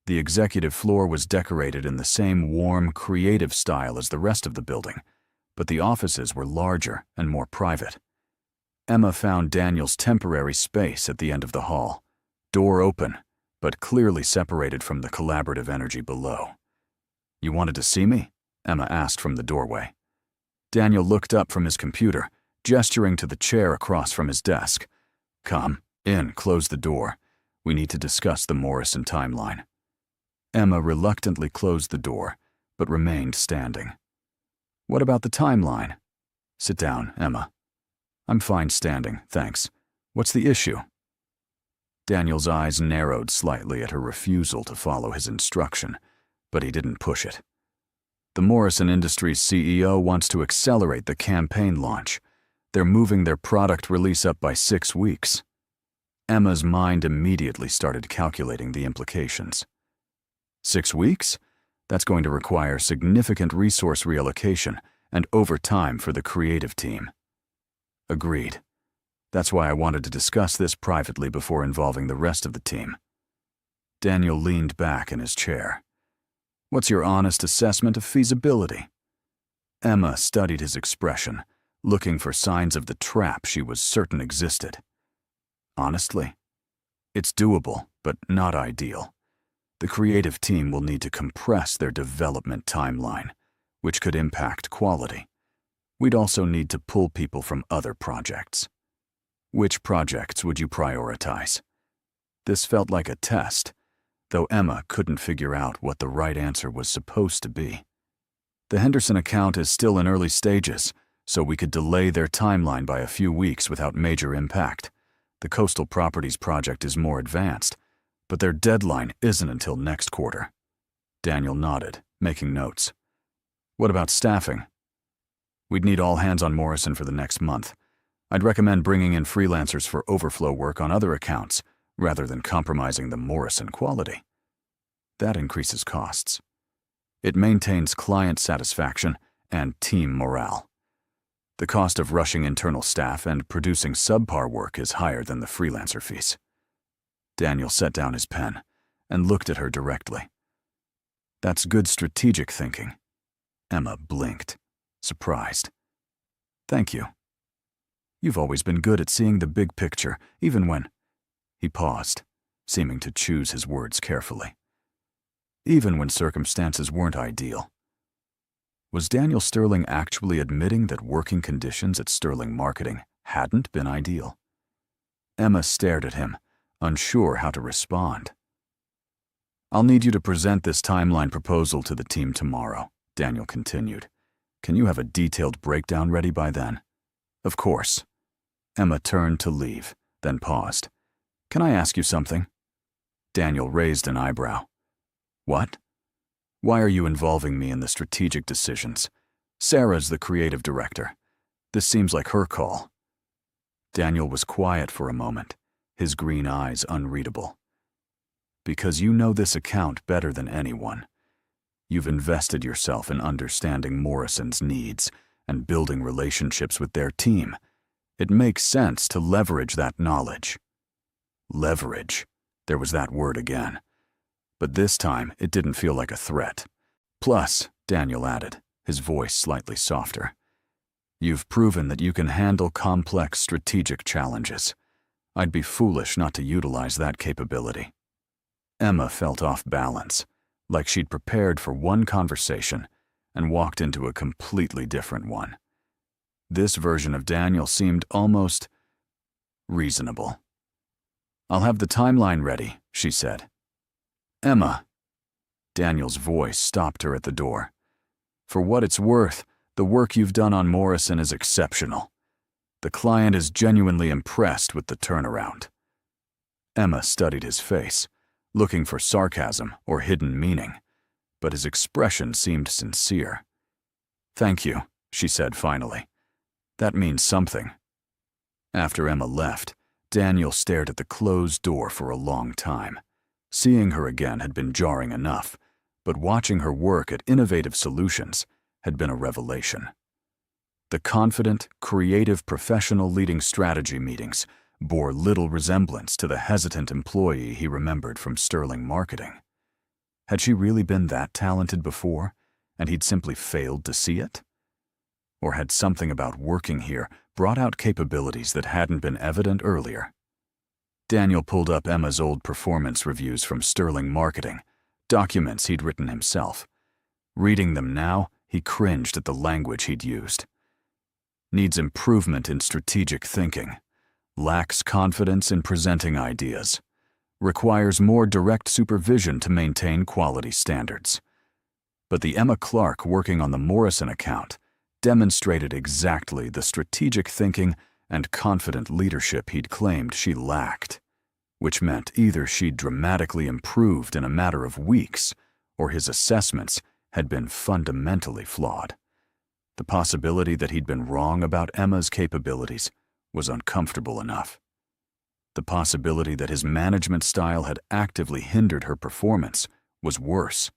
The executive floor was decorated in the same warm, creative style as the rest of the building, but the offices were larger and more private. Emma found Daniel's temporary space at the end of the hall, door open, but clearly separated from the collaborative energy below. "You wanted to see me?" Emma asked from the doorway. Daniel looked up from his computer, gesturing to the chair across from his desk. "Come in, close the door. We need to discuss the Morrison timeline." Emma reluctantly closed the door, but remained standing. "What about the timeline?" "Sit down, Emma." "I'm fine standing, thanks. What's the issue?" Daniel's eyes narrowed slightly at her refusal to follow his instruction, but he didn't push it. "The Morrison Industries CEO wants to accelerate the campaign launch. They're moving their product release up by 6 weeks. Emma's mind immediately started calculating the implications. 6 weeks? That's going to require significant resource reallocation and overtime for the creative team. Agreed. That's why I wanted to discuss this privately before involving the rest of the team. Daniel leaned back in his chair. What's your honest assessment of feasibility? Emma studied his expression, looking for signs of the trap she was certain existed. Honestly, it's doable, but not ideal. The creative team will need to compress their development timeline, which could impact quality. We'd also need to pull people from other projects. Which projects would you prioritize? This felt like a test, though Emma couldn't figure out what the right answer was supposed to be. The Henderson account is still in early stages, so we could delay their timeline by a few weeks without major impact. The Coastal Properties project is more advanced, but their deadline isn't until next quarter. Daniel nodded, making notes. What about staffing? We'd need all hands on Morrison for the next month. I'd recommend bringing in freelancers for overflow work on other accounts, rather than compromising the Morrison quality. That increases costs. It maintains client satisfaction and team morale. The cost of rushing internal staff and producing subpar work is higher than the freelancer fees. Daniel set down his pen and looked at her directly. That's good strategic thinking. Emma blinked, surprised. Thank you. You've always been good at seeing the big picture, even when... He paused, seeming to choose his words carefully. Even when circumstances weren't ideal. Was Daniel Sterling actually admitting that working conditions at Sterling Marketing hadn't been ideal? Emma stared at him, unsure how to respond. I'll need you to present this timeline proposal to the team tomorrow, Daniel continued. Can you have a detailed breakdown ready by then? Of course. Emma turned to leave, then paused. Can I ask you something? Daniel raised an eyebrow. What? Why are you involving me in the strategic decisions? Sarah's the creative director. This seems like her call. Daniel was quiet for a moment, his green eyes unreadable. Because you know this account better than anyone. You've invested yourself in understanding Morrison's needs and building relationships with their team. It makes sense to leverage that knowledge. Leverage. There was that word again. But this time, it didn't feel like a threat. Plus, Daniel added, his voice slightly softer, you've proven that you can handle complex strategic challenges. I'd be foolish not to utilize that capability. Emma felt off balance, like she'd prepared for one conversation and walked into a completely different one. This version of Daniel seemed almost reasonable. I'll have the timeline ready, she said. Emma. Daniel's voice stopped her at the door. For what it's worth, the work you've done on Morrison is exceptional. The client is genuinely impressed with the turnaround. Emma studied his face, looking for sarcasm or hidden meaning, but his expression seemed sincere. Thank you, she said finally. That means something. After Emma left, Daniel stared at the closed door for a long time. Seeing her again had been jarring enough, but watching her work at Innovative Solutions had been a revelation. The confident, creative professional leading strategy meetings bore little resemblance to the hesitant employee he remembered from Sterling Marketing. Had she really been that talented before, and he'd simply failed to see it? Or had something about working here brought out capabilities that hadn't been evident earlier? Daniel pulled up Emma's old performance reviews from Sterling Marketing, documents he'd written himself. Reading them now, he cringed at the language he'd used. Needs improvement in strategic thinking. Lacks confidence in presenting ideas. Requires more direct supervision to maintain quality standards. But the Emma Clark working on the Morrison account demonstrated exactly the strategic thinking and confident leadership he'd claimed she lacked, which meant either she'd dramatically improved in a matter of weeks, or his assessments had been fundamentally flawed. The possibility that he'd been wrong about Emma's capabilities was uncomfortable enough. The possibility that his management style had actively hindered her performance was worse.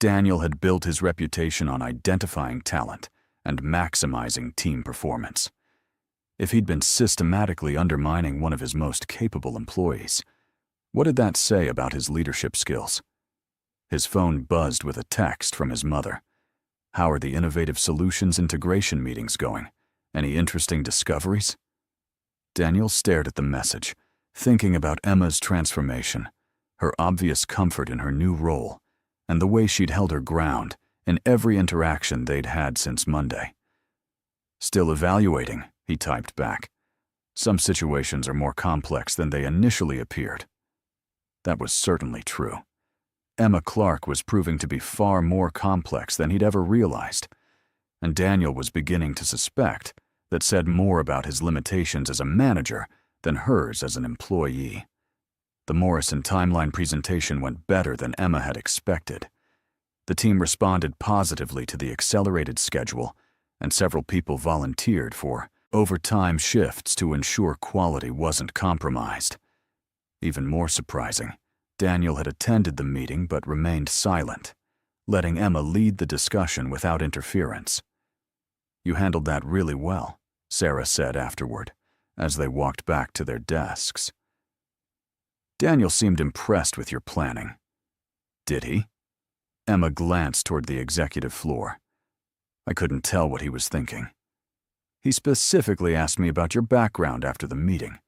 Daniel had built his reputation on identifying talent and maximizing team performance. If he'd been systematically undermining one of his most capable employees, what did that say about his leadership skills? His phone buzzed with a text from his mother. How are the Innovative Solutions integration meetings going? Any interesting discoveries? Daniel stared at the message, thinking about Emma's transformation, her obvious comfort in her new role, and the way she'd held her ground in every interaction they'd had since Monday. Still evaluating, he typed back. Some situations are more complex than they initially appeared. That was certainly true. Emma Clark was proving to be far more complex than he'd ever realized. and Daniel was beginning to suspect that said more about his limitations as a manager than hers as an employee. The Morrison timeline presentation went better than Emma had expected. The team responded positively to the accelerated schedule, and several people volunteered for overtime shifts to ensure quality wasn't compromised. Even more surprising, Daniel had attended the meeting but remained silent, letting Emma lead the discussion without interference. "You handled that really well," Sarah said afterward, as they walked back to their desks. "Daniel seemed impressed with your planning." "Did he?" Emma glanced toward the executive floor. "I couldn't tell what he was thinking. He specifically asked me about your background after the meeting,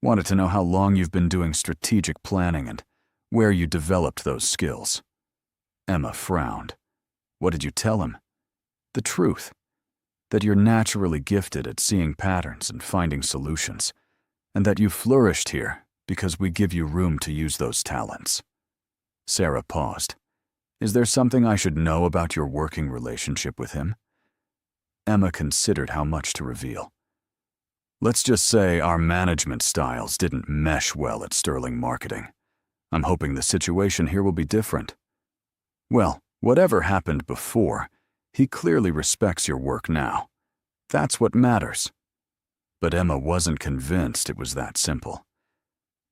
wanted to know how long you've been doing strategic planning and where you developed those skills." Emma frowned. "What did you tell him?" "The truth. That you're naturally gifted at seeing patterns and finding solutions, and that you flourished here because we give you room to use those talents." Sarah paused. "Is there something I should know about your working relationship with him?" Emma considered how much to reveal. "Let's just say our management styles didn't mesh well at Sterling Marketing. I'm hoping the situation here will be different." "Well, whatever happened before, he clearly respects your work now. That's what matters." But Emma wasn't convinced it was that simple.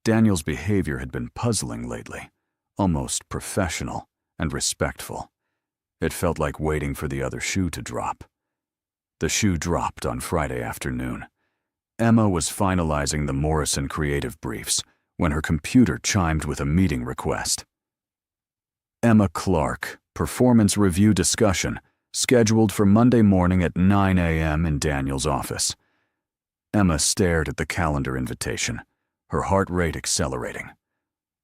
Daniel's behavior had been puzzling lately, almost professional and respectful. It felt like waiting for the other shoe to drop. The shoe dropped on Friday afternoon. Emma was finalizing the Morrison creative briefs when her computer chimed with a meeting request. "Emma Clark, performance review discussion, scheduled for Monday morning at 9 a.m. in Daniel's office." Emma stared at the calendar invitation, her heart rate accelerating.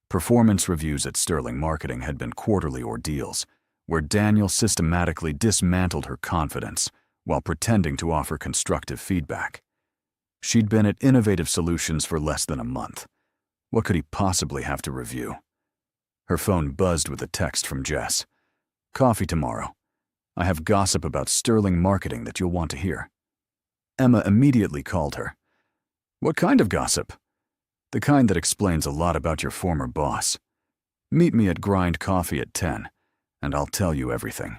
Performance reviews at Sterling Marketing had been quarterly ordeals, where Daniel systematically dismantled her confidence while pretending to offer constructive feedback. She'd been at Innovative Solutions for less than a month. What could he possibly have to review? Her phone buzzed with a text from Jess. "Coffee tomorrow. I have gossip about Sterling Marketing that you'll want to hear." Emma immediately called her. "What kind of gossip?" "The kind that explains a lot about your former boss. Meet me at Grind Coffee at 10, and I'll tell you everything."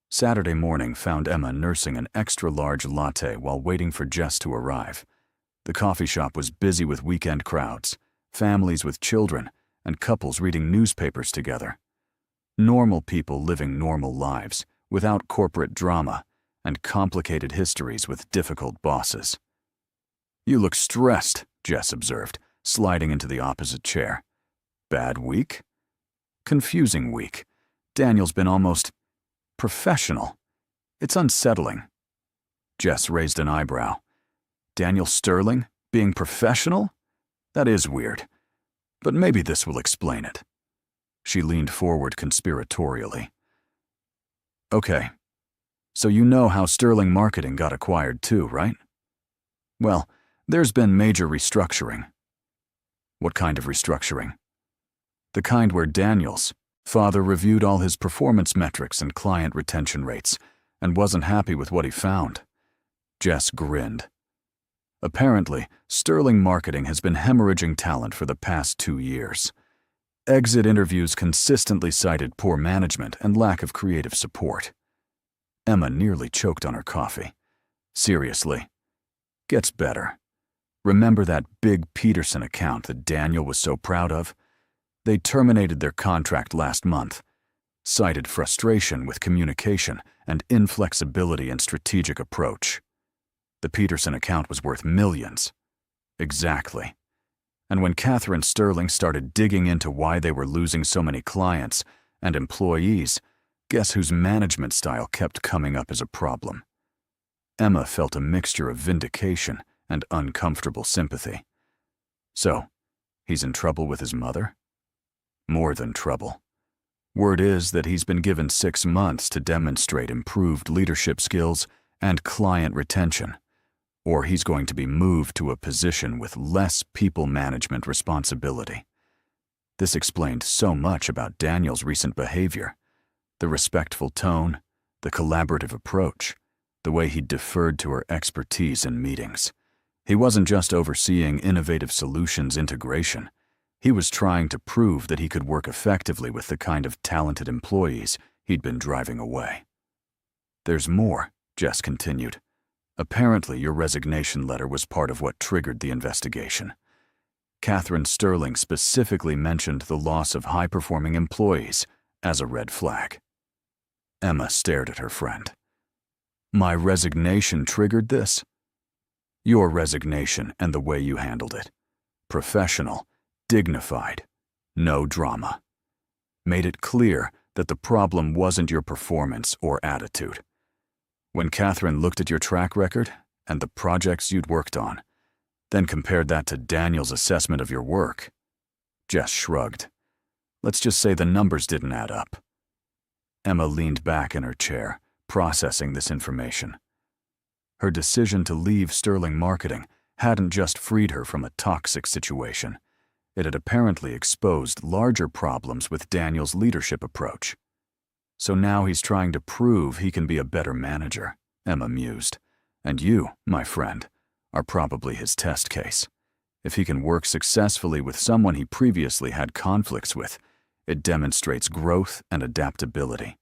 Saturday morning found Emma nursing an extra-large latte while waiting for Jess to arrive. The coffee shop was busy with weekend crowds, families with children, and couples reading newspapers together. Normal people living normal lives, without corporate drama, and complicated histories with difficult bosses. "You look stressed," Jess observed, sliding into the opposite chair. "Bad week?" "Confusing week. Daniel's been almost professional. It's unsettling." Jess raised an eyebrow. "Daniel Sterling? Being professional? That is weird. But maybe this will explain it." She leaned forward conspiratorially. "Okay, so you know how Sterling Marketing got acquired too, right?" "Well, there's been major restructuring." "What kind of restructuring?" "The kind where Daniel's father reviewed all his performance metrics and client retention rates and wasn't happy with what he found." Jess grinned. "Apparently, Sterling Marketing has been hemorrhaging talent for the past 2 years. Exit interviews consistently cited poor management and lack of creative support." Emma nearly choked on her coffee. "Seriously. Gets better. Remember that big Peterson account that Daniel was so proud of? They terminated their contract last month, cited frustration with communication and inflexibility in strategic approach. The Peterson account was worth millions." "Exactly. And when Catherine Sterling started digging into why they were losing so many clients and employees, guess whose management style kept coming up as a problem?" Emma felt a mixture of vindication and uncomfortable sympathy. "So, he's in trouble with his mother?" "More than trouble. Word is that he's been given 6 months to demonstrate improved leadership skills and client retention, or he's going to be moved to a position with less people management responsibility." This explained so much about Daniel's recent behavior: the respectful tone, The collaborative approach, the way he deferred to her expertise in meetings. He wasn't just overseeing innovative solutions integration. He was trying to prove that he could work effectively with the kind of talented employees he'd been driving away. "There's more," Jess continued. "Apparently your resignation letter was part of what triggered the investigation. Catherine Sterling specifically mentioned the loss of high-performing employees as a red flag." Emma stared at her friend. "My resignation triggered this?" "Your resignation and the way you handled it. Professional, dignified, no drama. Made it clear that the problem wasn't your performance or attitude. When Catherine looked at your track record and the projects you'd worked on, then compared that to Daniel's assessment of your work," Jess shrugged. "Let's just say the numbers didn't add up." Emma leaned back in her chair, processing this information. Her decision to leave Sterling Marketing hadn't just freed her from a toxic situation. It had apparently exposed larger problems with Daniel's leadership approach. "So now he's trying to prove he can be a better manager," Emma mused. "And you, my friend, are probably his test case. If he can work successfully with someone he previously had conflicts with, it demonstrates growth and adaptability."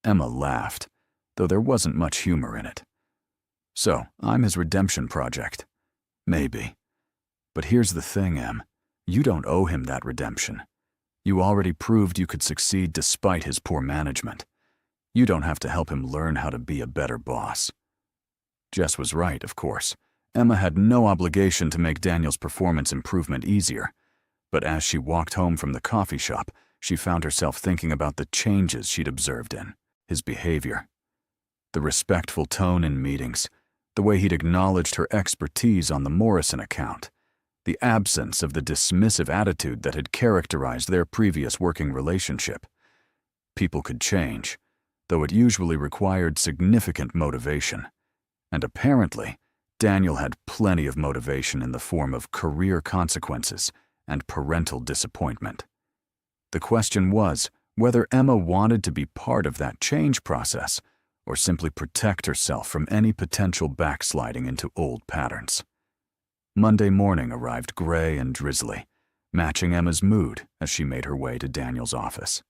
Emma laughed, though there wasn't much humor in it. "So, I'm his redemption project." "Maybe. But here's the thing, Em. You don't owe him that redemption. You already proved you could succeed despite his poor management. You don't have to help him learn how to be a better boss." Jess was right, of course. Emma had no obligation to make Daniel's performance improvement easier. But as she walked home from the coffee shop, she found herself thinking about the changes she'd observed in his behavior. The respectful tone in meetings, the way he'd acknowledged her expertise on the Morrison account, the absence of the dismissive attitude that had characterized their previous working relationship. People could change, though it usually required significant motivation. And apparently, Daniel had plenty of motivation in the form of career consequences and parental disappointment. The question was whether Emma wanted to be part of that change process or simply protect herself from any potential backsliding into old patterns. Monday morning arrived gray and drizzly, matching Emma's mood as she made her way to Daniel's office.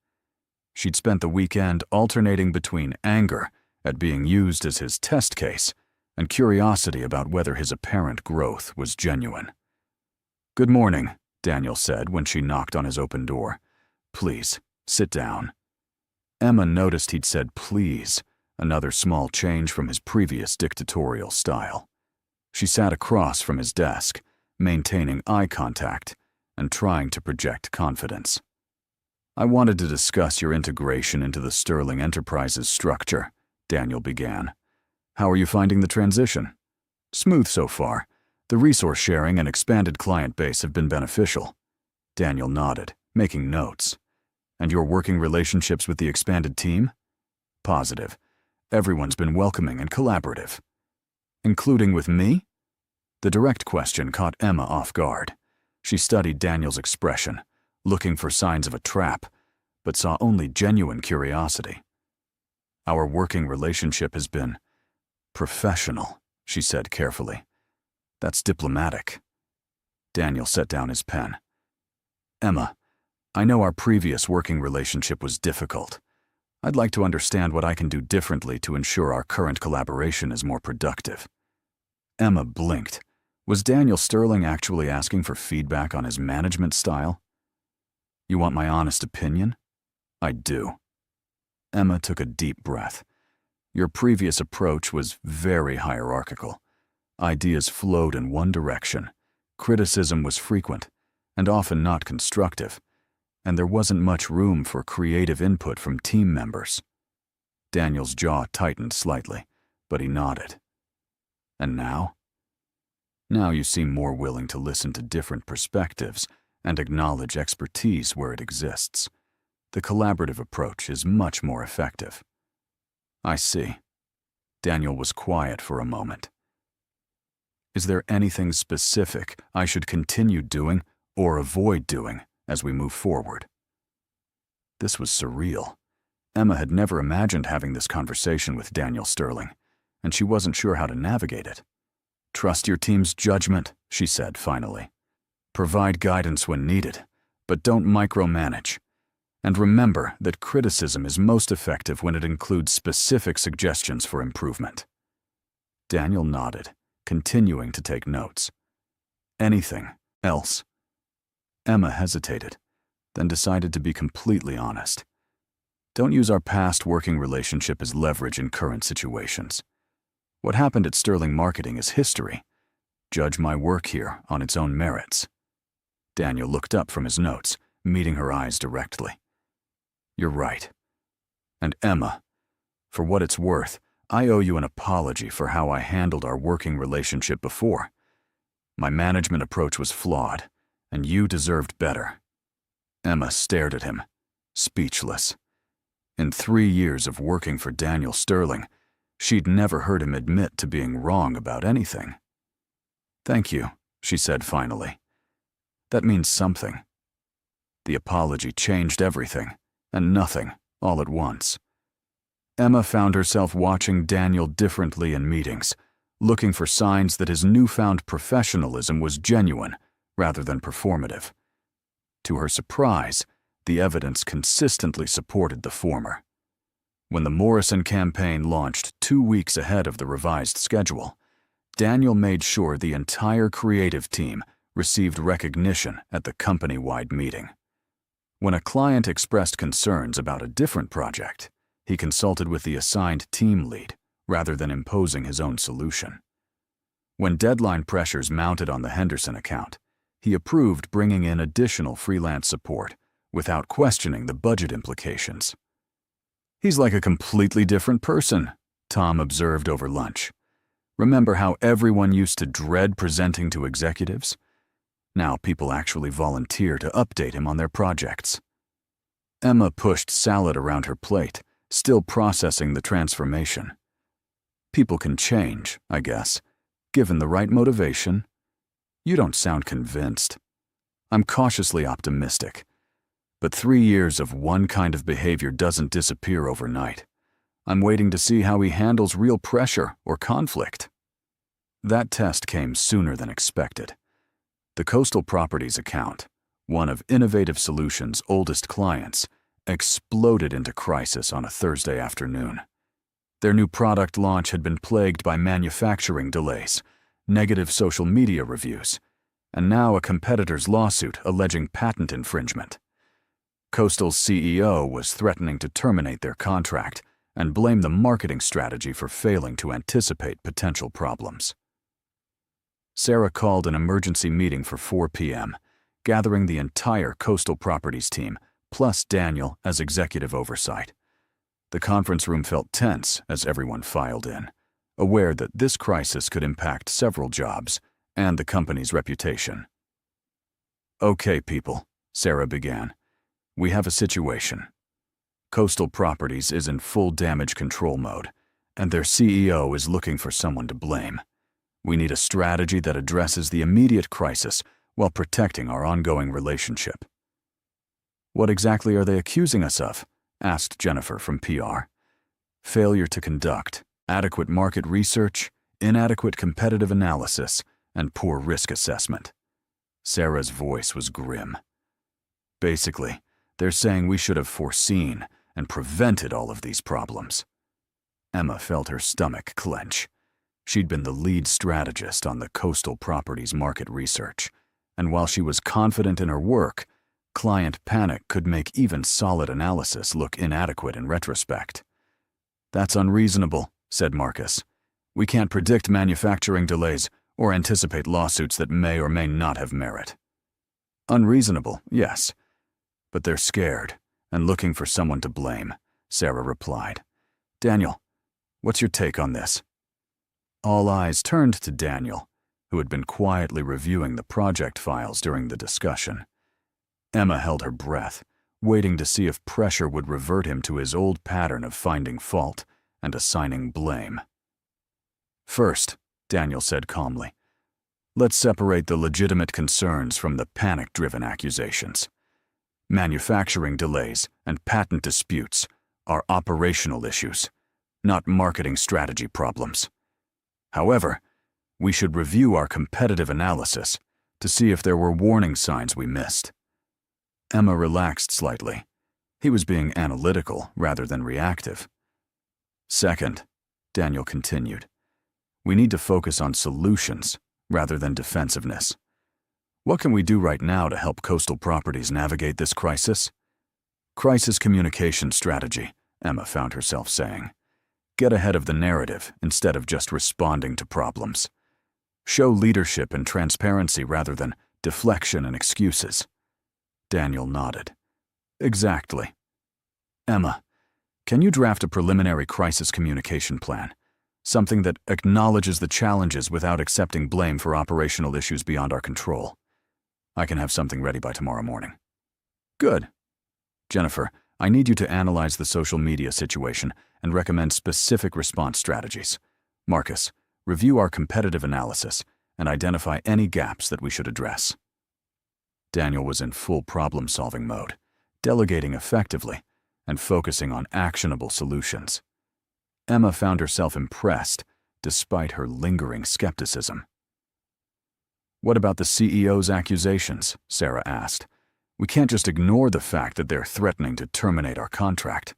She'd spent the weekend alternating between anger at being used as his test case and curiosity about whether his apparent growth was genuine. "Good morning," Daniel said when she knocked on his open door. "Please, sit down." Emma noticed he'd said please, another small change from his previous dictatorial style. She sat across from his desk, maintaining eye contact and trying to project confidence. "I wanted to discuss your integration into the Sterling Enterprises structure," Daniel began. "How are you finding the transition?" "Smooth so far. The resource sharing and expanded client base have been beneficial." Daniel nodded, making notes. "And your working relationships with the expanded team?" "Positive. Everyone's been welcoming and collaborative." "Including with me?" The direct question caught Emma off guard. She studied Daniel's expression, looking for signs of a trap, but saw only genuine curiosity. "Our working relationship has been professional," she said carefully. "That's diplomatic." Daniel set down his pen. "Emma, I know our previous working relationship was difficult. I'd like to understand what I can do differently to ensure our current collaboration is more productive." Emma blinked. Was Daniel Sterling actually asking for feedback on his management style? "You want my honest opinion?" "I do." Emma took a deep breath. "Your previous approach was very hierarchical. Ideas flowed in one direction. Criticism was frequent, and often not constructive, and there wasn't much room for creative input from team members." Daniel's jaw tightened slightly, but he nodded. "And now?" "Now you seem more willing to listen to different perspectives and acknowledge expertise where it exists. The collaborative approach is much more effective." "I see." Daniel was quiet for a moment. "Is there anything specific I should continue doing or avoid doing as we move forward?" This was surreal. Emma had never imagined having this conversation with Daniel Sterling, and she wasn't sure how to navigate it. "Trust your team's judgment," she said finally. "Provide guidance when needed, but don't micromanage. And remember that criticism is most effective when it includes specific suggestions for improvement." Daniel nodded, continuing to take notes. "Anything else?" Emma hesitated, then decided to be completely honest. "Don't use our past working relationship as leverage in current situations. What happened at Sterling Marketing is history. Judge my work here on its own merits." Daniel looked up from his notes, meeting her eyes directly. "You're right. And Emma, for what it's worth, I owe you an apology for how I handled our working relationship before. My management approach was flawed, and you deserved better." Emma stared at him, speechless. In 3 years of working for Daniel Sterling, she'd never heard him admit to being wrong about anything. "Thank you," she said finally. "That means something." The apology changed everything, and nothing, all at once. Emma found herself watching Daniel differently in meetings, looking for signs that his newfound professionalism was genuine rather than performative. To her surprise, the evidence consistently supported the former. When the Morrison campaign launched 2 weeks ahead of the revised schedule, Daniel made sure the entire creative team received recognition at the company-wide meeting. When a client expressed concerns about a different project, he consulted with the assigned team lead rather than imposing his own solution. When deadline pressures mounted on the Henderson account, he approved bringing in additional freelance support without questioning the budget implications. "He's like a completely different person," Tom observed over lunch. "Remember how everyone used to dread presenting to executives? Now people actually volunteer to update him on their projects." Emma pushed salad around her plate, still processing the transformation. "People can change, I guess, given the right motivation." "You don't sound convinced." "I'm cautiously optimistic. But 3 years of one kind of behavior doesn't disappear overnight. I'm waiting to see how he handles real pressure or conflict." That test came sooner than expected. The Coastal Properties account, one of Innovative Solutions' oldest clients, exploded into crisis on a Thursday afternoon. Their new product launch had been plagued by manufacturing delays, negative social media reviews, and now a competitor's lawsuit alleging patent infringement. Coastal's CEO was threatening to terminate their contract and blame the marketing strategy for failing to anticipate potential problems. Sarah called an emergency meeting for 4 p.m., gathering the entire Coastal Properties team, plus Daniel as executive oversight. The conference room felt tense as everyone filed in, aware that this crisis could impact several jobs and the company's reputation. "Okay, people," Sarah began. "We have a situation. Coastal Properties is in full damage control mode, and their CEO is looking for someone to blame. We need a strategy that addresses the immediate crisis while protecting our ongoing relationship." "What exactly are they accusing us of?" asked Jennifer from PR. "Failure to conduct adequate market research, inadequate competitive analysis, and poor risk assessment." Sarah's voice was grim. "Basically, they're saying we should have foreseen and prevented all of these problems." Emma felt her stomach clench. She'd been the lead strategist on the Coastal Properties market research, and while she was confident in her work, client panic could make even solid analysis look inadequate in retrospect. "That's unreasonable," said Marcus. "We can't predict manufacturing delays or anticipate lawsuits that may or may not have merit." "Unreasonable, yes. But they're scared and looking for someone to blame," Sarah replied. "Daniel, what's your take on this?" All eyes turned to Daniel, who had been quietly reviewing the project files during the discussion. Emma held her breath, waiting to see if pressure would revert him to his old pattern of finding fault and assigning blame. "First," Daniel said calmly, "let's separate the legitimate concerns from the panic-driven accusations. Manufacturing delays and patent disputes are operational issues, not marketing strategy problems. However, we should review our competitive analysis to see if there were warning signs we missed. Emma relaxed slightly. He was being analytical rather than reactive. Second, Daniel continued, we need to focus on solutions rather than defensiveness. What can we do right now to help Coastal Properties navigate this crisis? Crisis communication strategy, Emma found herself saying. Get ahead of the narrative instead of just responding to problems. Show leadership and transparency rather than deflection and excuses. Daniel nodded. Exactly. Emma, can you draft a preliminary crisis communication plan? Something that acknowledges the challenges without accepting blame for operational issues beyond our control. I can have something ready by tomorrow morning. Good. Jennifer, I need you to analyze the social media situation and recommend specific response strategies. Marcus, review our competitive analysis and identify any gaps that we should address. Daniel was in full problem-solving mode, delegating effectively and focusing on actionable solutions. Emma found herself impressed despite her lingering skepticism. What about the CEO's accusations? Sarah asked. We can't just ignore the fact that they're threatening to terminate our contract.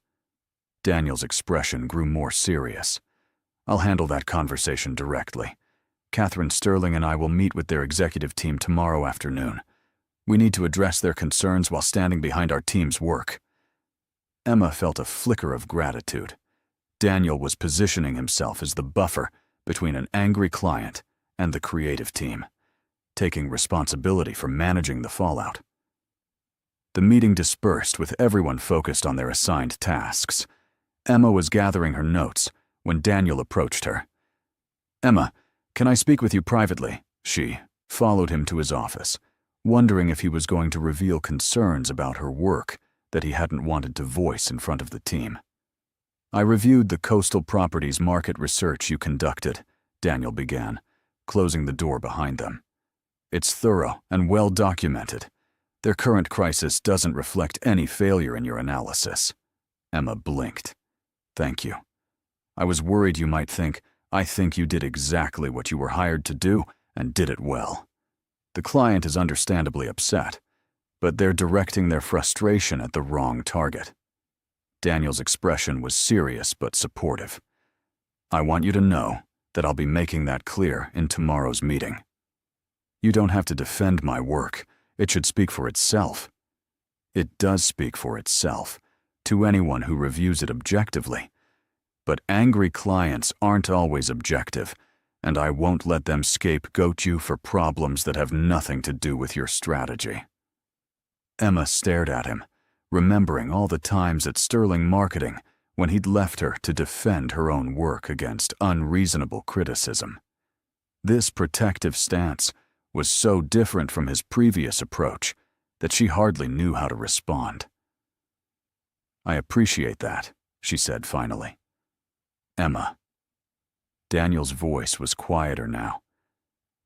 Daniel's expression grew more serious. I'll handle that conversation directly. Catherine Sterling and I will meet with their executive team tomorrow afternoon. We need to address their concerns while standing behind our team's work. Emma felt a flicker of gratitude. Daniel was positioning himself as the buffer between an angry client and the creative team, taking responsibility for managing the fallout. The meeting dispersed with everyone focused on their assigned tasks. Emma was gathering her notes when Daniel approached her. Emma, can I speak with you privately? She followed him to his office, wondering if he was going to reveal concerns about her work that he hadn't wanted to voice in front of the team. I reviewed the Coastal Properties market research you conducted, Daniel began, closing the door behind them. It's thorough and well documented. Their current crisis doesn't reflect any failure in your analysis. Emma blinked. Thank you. I was worried you might think, I think you did exactly what you were hired to do and did it well. The client is understandably upset, but they're directing their frustration at the wrong target. Daniel's expression was serious but supportive. I want you to know that I'll be making that clear in tomorrow's meeting. You don't have to defend my work. It should speak for itself. It does speak for itself, to anyone who reviews it objectively. But angry clients aren't always objective, and I won't let them scapegoat you for problems that have nothing to do with your strategy. Emma stared at him, remembering all the times at Sterling Marketing when he'd left her to defend her own work against unreasonable criticism. This protective stance was so different from his previous approach that she hardly knew how to respond. I appreciate that, she said finally. Emma. Daniel's voice was quieter now.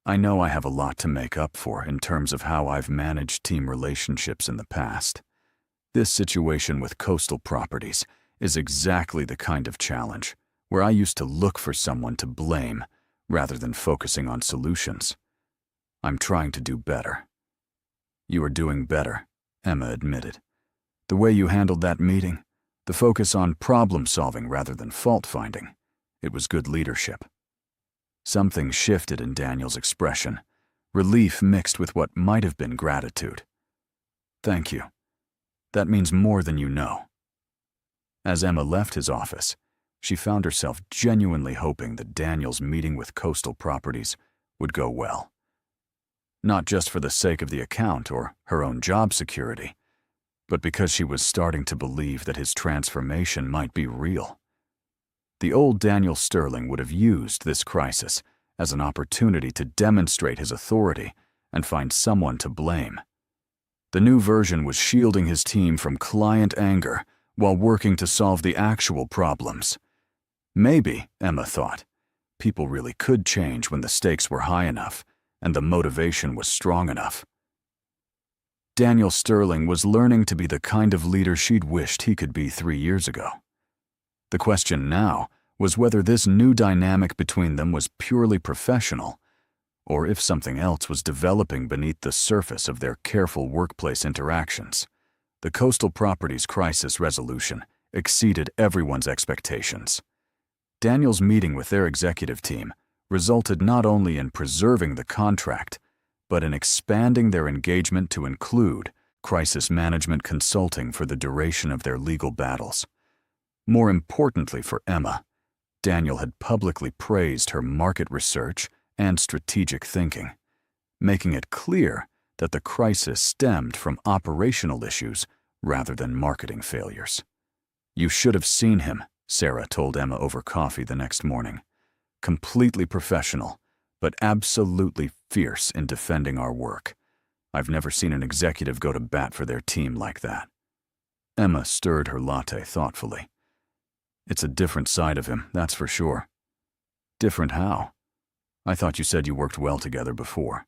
I know I have a lot to make up for in terms of how I've managed team relationships in the past. This situation with Coastal Properties is exactly the kind of challenge where I used to look for someone to blame rather than focusing on solutions. I'm trying to do better. You are doing better, Emma admitted. The way you handled that meeting, the focus on problem-solving rather than fault-finding, it was good leadership. Something shifted in Daniel's expression, relief mixed with what might have been gratitude. Thank you. That means more than you know. As Emma left his office, she found herself genuinely hoping that Daniel's meeting with Coastal Properties would go well. Not just for the sake of the account or her own job security, but because she was starting to believe that his transformation might be real. The old Daniel Sterling would have used this crisis as an opportunity to demonstrate his authority and find someone to blame. The new version was shielding his team from client anger while working to solve the actual problems. Maybe, Emma thought, people really could change when the stakes were high enough and the motivation was strong enough. Daniel Sterling was learning to be the kind of leader she'd wished he could be 3 years ago. The question now was whether this new dynamic between them was purely professional, or if something else was developing beneath the surface of their careful workplace interactions. The Coastal Properties crisis resolution exceeded everyone's expectations. Daniel's meeting with their executive team resulted not only in preserving the contract, but in expanding their engagement to include crisis management consulting for the duration of their legal battles. More importantly for Emma, Daniel had publicly praised her market research and strategic thinking, making it clear that the crisis stemmed from operational issues rather than marketing failures. "You should have seen him," Sarah told Emma over coffee the next morning. "Completely professional, but absolutely fierce in defending our work. I've never seen an executive go to bat for their team like that." Emma stirred her latte thoughtfully. "It's a different side of him, that's for sure." "Different how? I thought you said you worked well together before."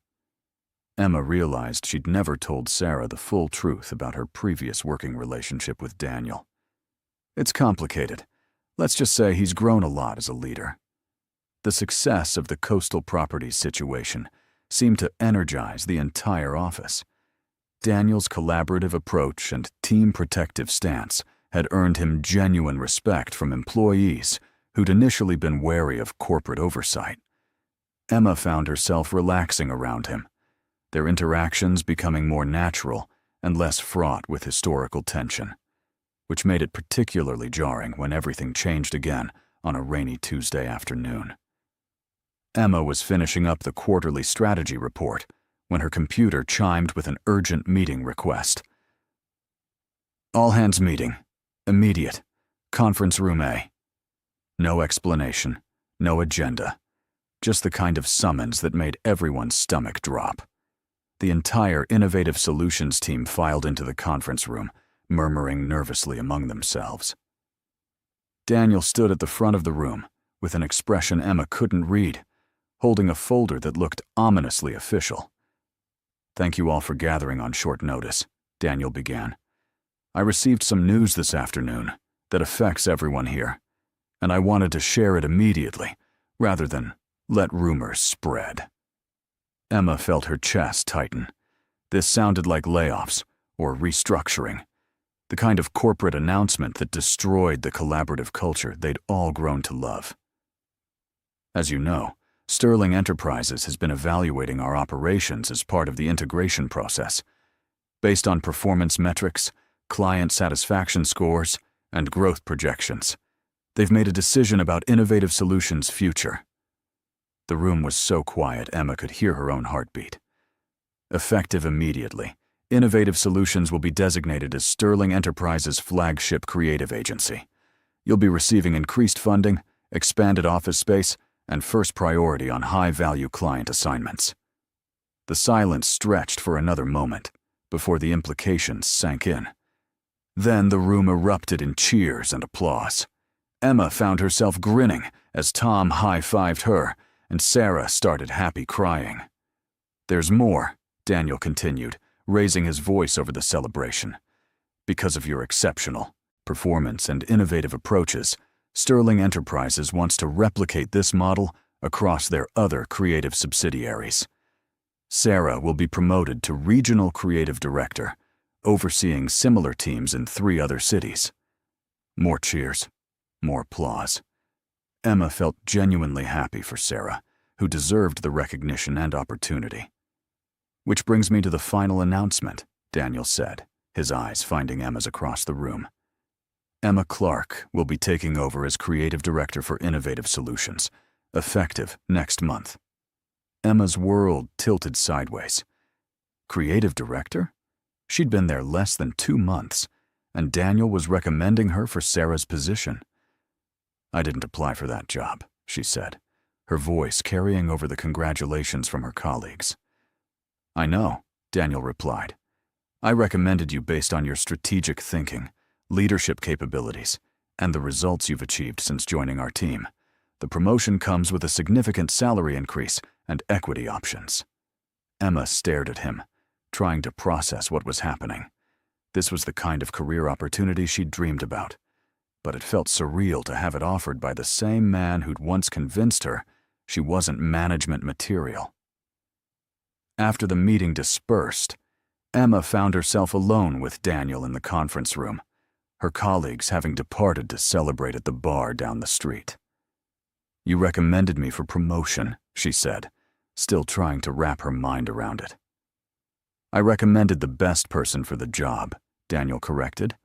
Emma realized she'd never told Sarah the full truth about her previous working relationship with Daniel. "It's complicated. Let's just say he's grown a lot as a leader." The success of the Coastal Properties situation seemed to energize the entire office. Daniel's collaborative approach and team protective stance had earned him genuine respect from employees who'd initially been wary of corporate oversight. Emma found herself relaxing around him, their interactions becoming more natural and less fraught with historical tension, which made it particularly jarring when everything changed again on a rainy Tuesday afternoon. Emma was finishing up the quarterly strategy report when her computer chimed with an urgent meeting request. "All hands meeting. Immediate. Conference room A." No explanation, no agenda, just the kind of summons that made everyone's stomach drop. The entire Innovative Solutions team filed into the conference room, murmuring nervously among themselves. Daniel stood at the front of the room with an expression Emma couldn't read, holding a folder that looked ominously official. "Thank you all for gathering on short notice," Daniel began. "I received some news this afternoon that affects everyone here, and I wanted to share it immediately rather than let rumors spread." Emma felt her chest tighten. This sounded like layoffs or restructuring, the kind of corporate announcement that destroyed the collaborative culture they'd all grown to love. "As you know, Sterling Enterprises has been evaluating our operations as part of the integration process. Based on performance metrics, client satisfaction scores, and growth projections, they've made a decision about Innovative Solutions' future." The room was so quiet Emma could hear her own heartbeat. "Effective immediately, Innovative Solutions will be designated as Sterling Enterprises' flagship creative agency. You'll be receiving increased funding, expanded office space, and first priority on high-value client assignments." The silence stretched for another moment before the implications sank in. Then the room erupted in cheers and applause. Emma found herself grinning as Tom high-fived her, and Sarah started happy crying. "There's more," Daniel continued, raising his voice over the celebration. "Because of your exceptional performance and innovative approaches, Sterling Enterprises wants to replicate this model across their other creative subsidiaries. Sarah will be promoted to Regional Creative Director, overseeing similar teams in 3 other cities." More cheers, more applause. Emma felt genuinely happy for Sarah, who deserved the recognition and opportunity. "Which brings me to the final announcement," Daniel said, his eyes finding Emma's across the room. "Emma Clark will be taking over as Creative Director for Innovative Solutions, effective next month." Emma's world tilted sideways. Creative Director? She'd been there less than 2 months, and Daniel was recommending her for Sarah's position. "I didn't apply for that job," she said, her voice carrying over the congratulations from her colleagues. "I know," Daniel replied. "I recommended you based on your strategic thinking, leadership capabilities, and the results you've achieved since joining our team. The promotion comes with a significant salary increase and equity options." Emma stared at him, trying to process what was happening. This was the kind of career opportunity she'd dreamed about. but it felt surreal to have it offered by the same man who'd once convinced her she wasn't management material. After the meeting dispersed, Emma found herself alone with Daniel in the conference room, her colleagues having departed to celebrate at the bar down the street. "You recommended me for promotion," she said, still trying to wrap her mind around it. "I recommended the best person for the job," Daniel corrected.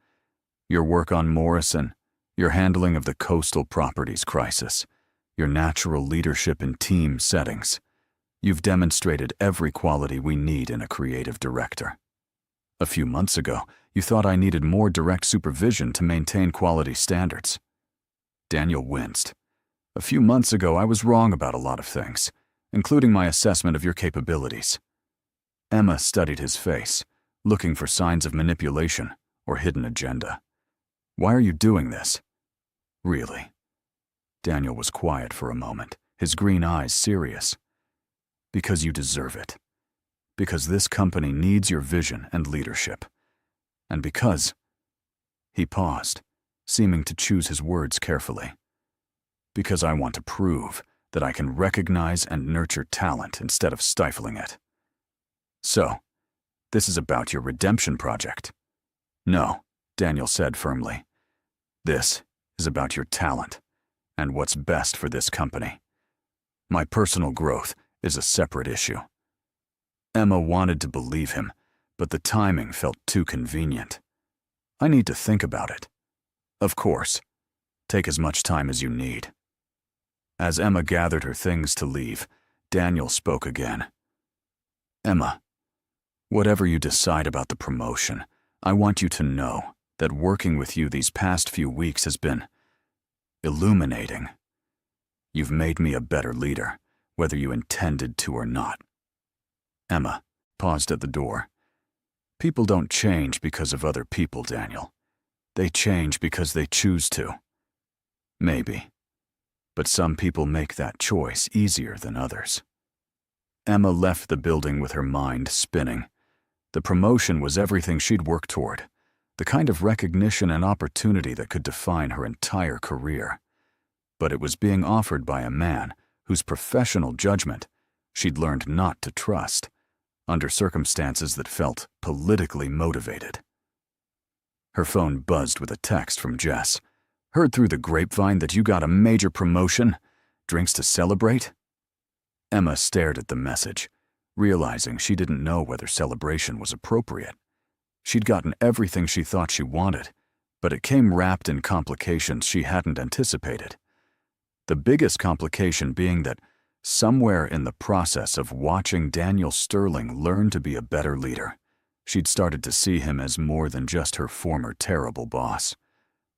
"Your work on Morrison, your handling of the coastal properties crisis, your natural leadership in team settings. You've demonstrated every quality we need in a creative director. A few months ago, you thought I needed more direct supervision to maintain quality standards." Daniel winced. "A few months ago, I was wrong about a lot of things, including my assessment of your capabilities." Emma studied his face, looking for signs of manipulation or hidden agenda. "Why are you doing this?" "Really?" Daniel was quiet for a moment, his green eyes serious. "Because you deserve it. Because this company needs your vision and leadership. And because—" He paused, seeming to choose his words carefully. "Because I want to prove that I can recognize and nurture talent instead of stifling it." "So, this is about your redemption project?" "No," Daniel said firmly. "This is about your talent and what's best for this company. My personal growth is a separate issue." Emma wanted to believe him, but the timing felt too convenient. "I need to think about it." "Of course. Take as much time as you need." As Emma gathered her things to leave, Daniel spoke again. "Emma, whatever you decide about the promotion, I want you to know that working with you these past few weeks has been illuminating. You've made me a better leader, whether you intended to or not." Emma paused at the door. "People don't change because of other people, Daniel. They change because they choose to. Maybe. But some people make that choice easier than others." Emma left the building with her mind spinning. The promotion was everything she'd worked toward, the kind of recognition and opportunity that could define her entire career. But it was being offered by a man whose professional judgment she'd learned not to trust, under circumstances that felt politically motivated. Her phone buzzed with a text from Jess. "Heard through the grapevine that you got a major promotion? Drinks to celebrate?" Emma stared at the message, realizing she didn't know whether celebration was appropriate. She'd gotten everything she thought she wanted, but it came wrapped in complications she hadn't anticipated. The biggest complication being that somewhere in the process of watching Daniel Sterling learn to be a better leader, she'd started to see him as more than just her former terrible boss.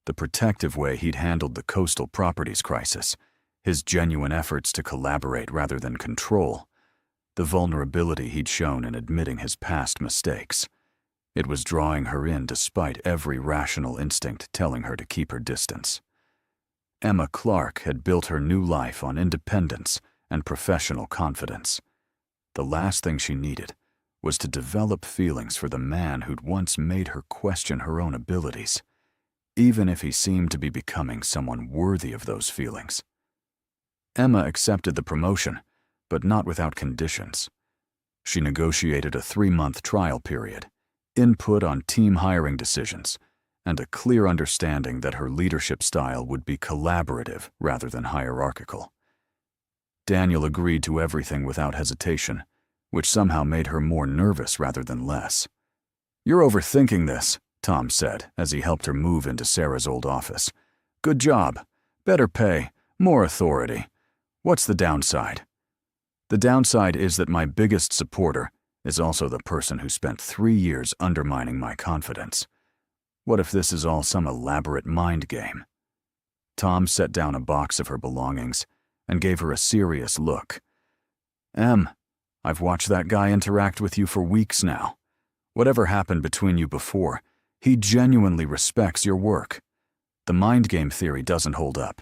The protective way he'd handled the coastal properties crisis, his genuine efforts to collaborate rather than control, the vulnerability he'd shown in admitting his past mistakes. It was drawing her in despite every rational instinct telling her to keep her distance. Emma Clark had built her new life on independence and professional confidence. The last thing she needed was to develop feelings for the man who'd once made her question her own abilities, even if he seemed to be becoming someone worthy of those feelings. Emma accepted the promotion, but not without conditions. She negotiated a 3-month trial period, input on team hiring decisions, and a clear understanding that her leadership style would be collaborative rather than hierarchical. Daniel agreed to everything without hesitation, which somehow made her more nervous rather than less. "You're overthinking this," Tom said as he helped her move into Sarah's old office. "Good job. Better pay. More authority. What's the downside?" "The downside is that my biggest supporter is also the person who spent 3 years undermining my confidence. What if this is all some elaborate mind game?" Tom set down a box of her belongings and gave her a serious look. "Em, I've watched that guy interact with you for weeks now. Whatever happened between you before, he genuinely respects your work. The mind game theory doesn't hold up."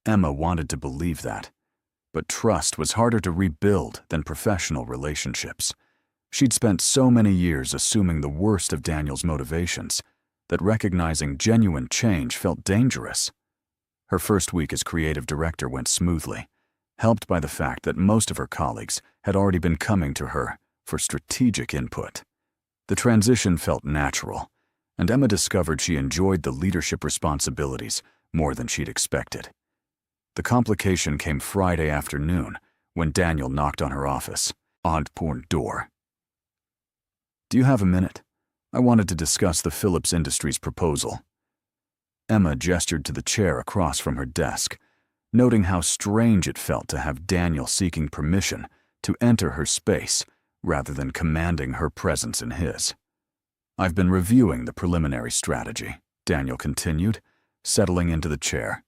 Emma wanted to believe that, but trust was harder to rebuild than professional relationships. She'd spent so many years assuming the worst of Daniel's motivations, that recognizing genuine change felt dangerous. Her first week as creative director went smoothly, helped by the fact that most of her colleagues had already been coming to her for strategic input. The transition felt natural, and Emma discovered she enjoyed the leadership responsibilities more than she'd expected. The complication came Friday afternoon when Daniel knocked on her office, odd-porn door. "Do you have a minute? I wanted to discuss the Phillips Industries proposal." Emma gestured to the chair across from her desk, noting how strange it felt to have Daniel seeking permission to enter her space rather than commanding her presence in his. "I've been reviewing the preliminary strategy," Daniel continued, settling into the chair.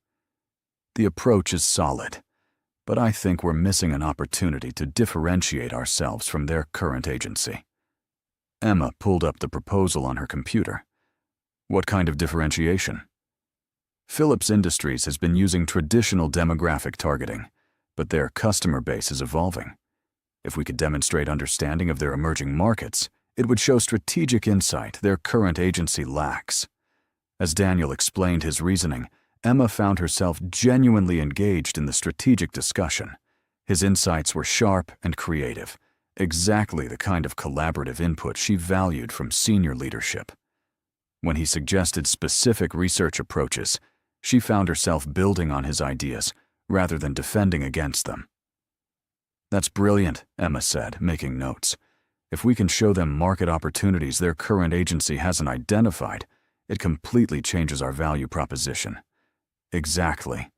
"The approach is solid, but I think we're missing an opportunity to differentiate ourselves from their current agency." Emma pulled up the proposal on her computer. "What kind of differentiation?" "Phillips Industries has been using traditional demographic targeting, but their customer base is evolving. If we could demonstrate understanding of their emerging markets, it would show strategic insight their current agency lacks." As Daniel explained his reasoning, Emma found herself genuinely engaged in the strategic discussion. His insights were sharp and creative, exactly the kind of collaborative input she valued from senior leadership. When he suggested specific research approaches, she found herself building on his ideas rather than defending against them. "That's brilliant," Emma said, making notes. "If we can show them market opportunities their current agency hasn't identified, it completely changes our value proposition." "Exactly.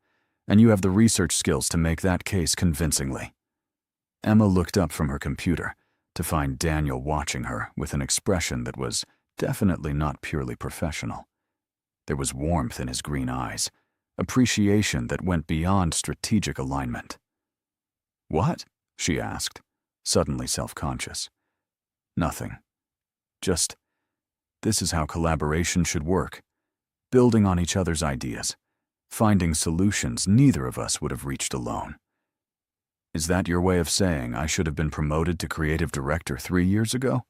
And you have the research skills to make that case convincingly." Emma looked up from her computer to find Daniel watching her with an expression that was definitely not purely professional. There was warmth in his green eyes, appreciation that went beyond strategic alignment. "What?" she asked, suddenly self-conscious. "Nothing. Just, this is how collaboration should work, building on each other's ideas, finding solutions neither of us would have reached alone." "Is that your way of saying I should have been promoted to creative director 3 years ago?"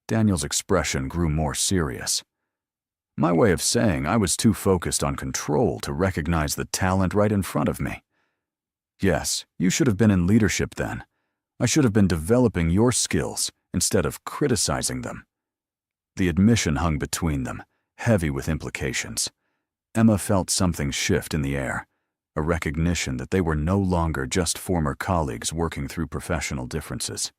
Daniel's expression grew more serious. "My way of saying I was too focused on control to recognize the talent right in front of me. Yes, you should have been in leadership then. I should have been developing your skills instead of criticizing them." The admission hung between them, heavy with implications. Emma felt something shift in the air, a recognition that they were no longer just former colleagues working through professional differences.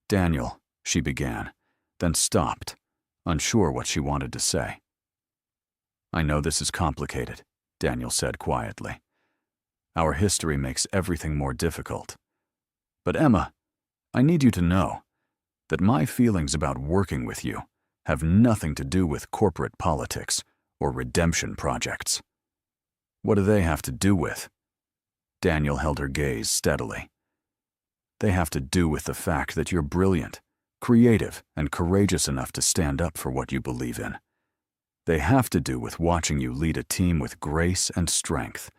"Daniel," she began, then stopped, unsure what she wanted to say. "I know this is complicated," Daniel said quietly. "Our history makes everything more difficult. But Emma, I need you to know that my feelings about working with you have nothing to do with corporate politics or redemption projects." "What do they have to do with?" Daniel held her gaze steadily. "They have to do with the fact that you're brilliant, creative, and courageous enough to stand up for what you believe in. They have to do with watching you lead a team with grace and strength.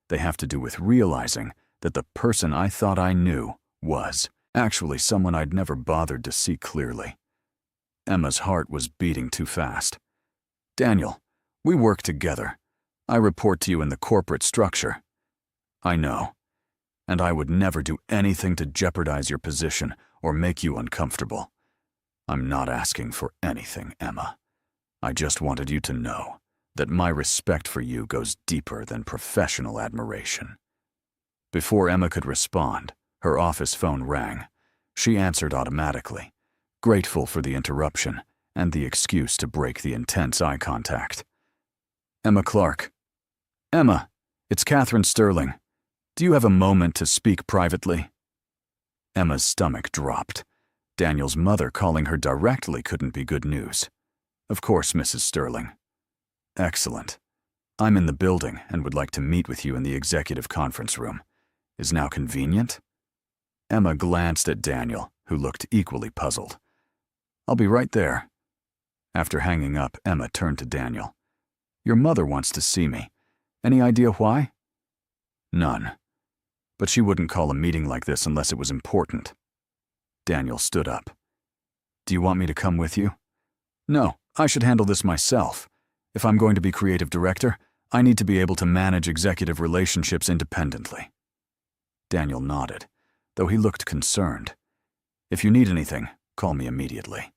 They have to do with realizing that the person I thought I knew was actually someone I'd never bothered to see clearly." Emma's heart was beating too fast. "Daniel, we work together. I report to you in the corporate structure." "I know. And I would never do anything to jeopardize your position or make you uncomfortable. I'm not asking for anything, Emma. I just wanted you to know that my respect for you goes deeper than professional admiration." Before Emma could respond, her office phone rang. She answered automatically, grateful for the interruption and the excuse to break the intense eye contact. "Emma Clark." "Emma, it's Catherine Sterling. Do you have a moment to speak privately?" Emma's stomach dropped. Daniel's mother calling her directly couldn't be good news. "Of course, Mrs. Sterling." "Excellent. I'm in the building and would like to meet with you in the executive conference room. Is now convenient?" Emma glanced at Daniel, who looked equally puzzled. "I'll be right there." After hanging up, Emma turned to Daniel. "Your mother wants to see me. Any idea why?" "None. But she wouldn't call a meeting like this unless it was important." Daniel stood up. "Do you want me to come with you?" "No, I should handle this myself. If I'm going to be creative director, I need to be able to manage executive relationships independently." Daniel nodded, though he looked concerned. "If you need anything, call me immediately."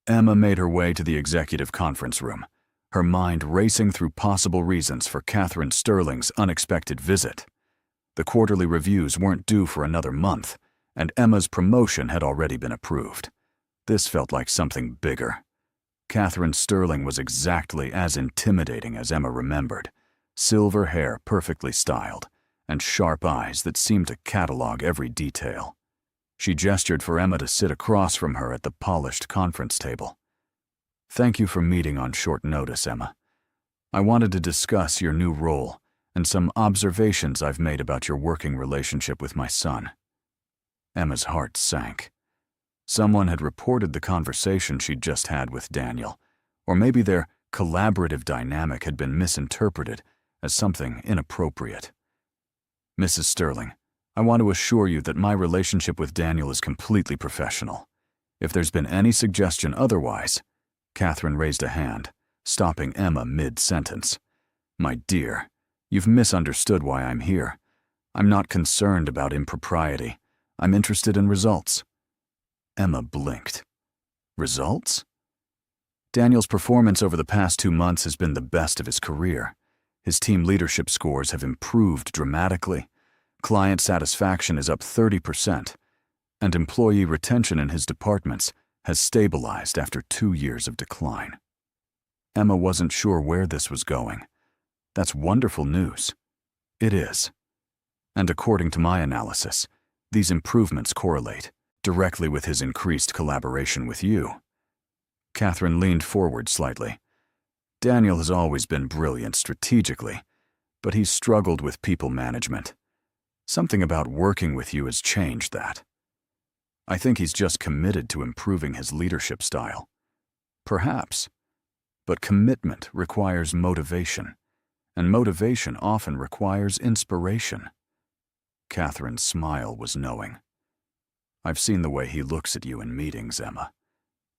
Emma made her way to the executive conference room, her mind racing through possible reasons for Catherine Sterling's unexpected visit. The quarterly reviews weren't due for another month, and Emma's promotion had already been approved. This felt like something bigger. Catherine Sterling was exactly as intimidating as Emma remembered, silver hair perfectly styled, and sharp eyes that seemed to catalog every detail. She gestured for Emma to sit across from her at the polished conference table. "Thank you for meeting on short notice, Emma. I wanted to discuss your new role and some observations I've made about your working relationship with my son." Emma's heart sank. Someone had reported the conversation she'd just had with Daniel, or maybe their collaborative dynamic had been misinterpreted as something inappropriate. "Mrs. Sterling, I want to assure you that my relationship with Daniel is completely professional. If there's been any suggestion otherwise—" Catherine raised a hand, stopping Emma mid-sentence. "My dear, you've misunderstood why I'm here. I'm not concerned about impropriety. I'm interested in results." Emma blinked. "Results?" "Daniel's performance over the past 2 months has been the best of his career. His team leadership scores have improved dramatically. Client satisfaction is up 30%, and employee retention in his departments has stabilized after 2 years of decline." Emma wasn't sure where this was going. "That's wonderful news." "It is. And according to my analysis, these improvements correlate directly with his increased collaboration with you." Catherine leaned forward slightly. "Daniel has always been brilliant strategically, but he's struggled with people management. Something about working with you has changed that. I think he's just committed to improving his leadership style. Perhaps. But commitment requires motivation, and motivation often requires inspiration." Catherine's smile was knowing. "I've seen the way he looks at you in meetings, Emma.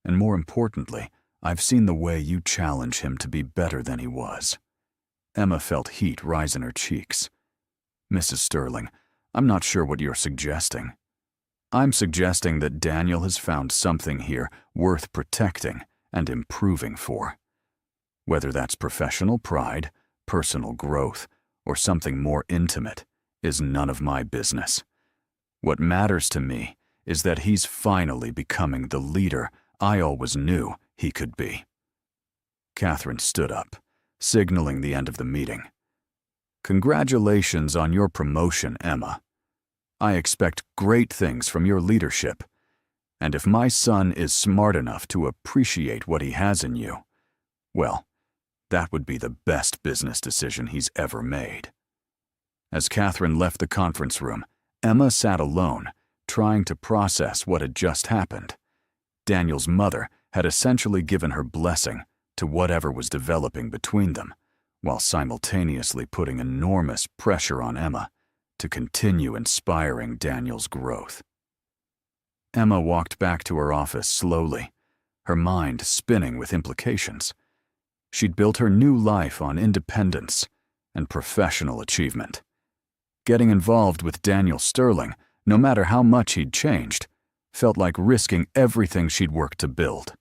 And more importantly, I've seen the way you challenge him to be better than he was." Emma felt heat rise in her cheeks. "Mrs. Sterling, I'm not sure what you're suggesting." "I'm suggesting that Daniel has found something here worth protecting and improving for. Whether that's professional pride, personal growth, or something more intimate is none of my business. What matters to me is that he's finally becoming the leader I always knew he could be." Catherine stood up, signaling the end of the meeting. "Congratulations on your promotion, Emma. I expect great things from your leadership, and if my son is smart enough to appreciate what he has in you, well, that would be the best business decision he's ever made." As Catherine left the conference room, Emma sat alone, trying to process what had just happened. Daniel's mother had essentially given her blessing to whatever was developing between them, while simultaneously putting enormous pressure on Emma to continue inspiring Daniel's growth. Emma walked back to her office slowly, her mind spinning with implications. She'd built her new life on independence and professional achievement. Getting involved with Daniel Sterling, no matter how much he'd changed, felt like risking everything she'd worked to build.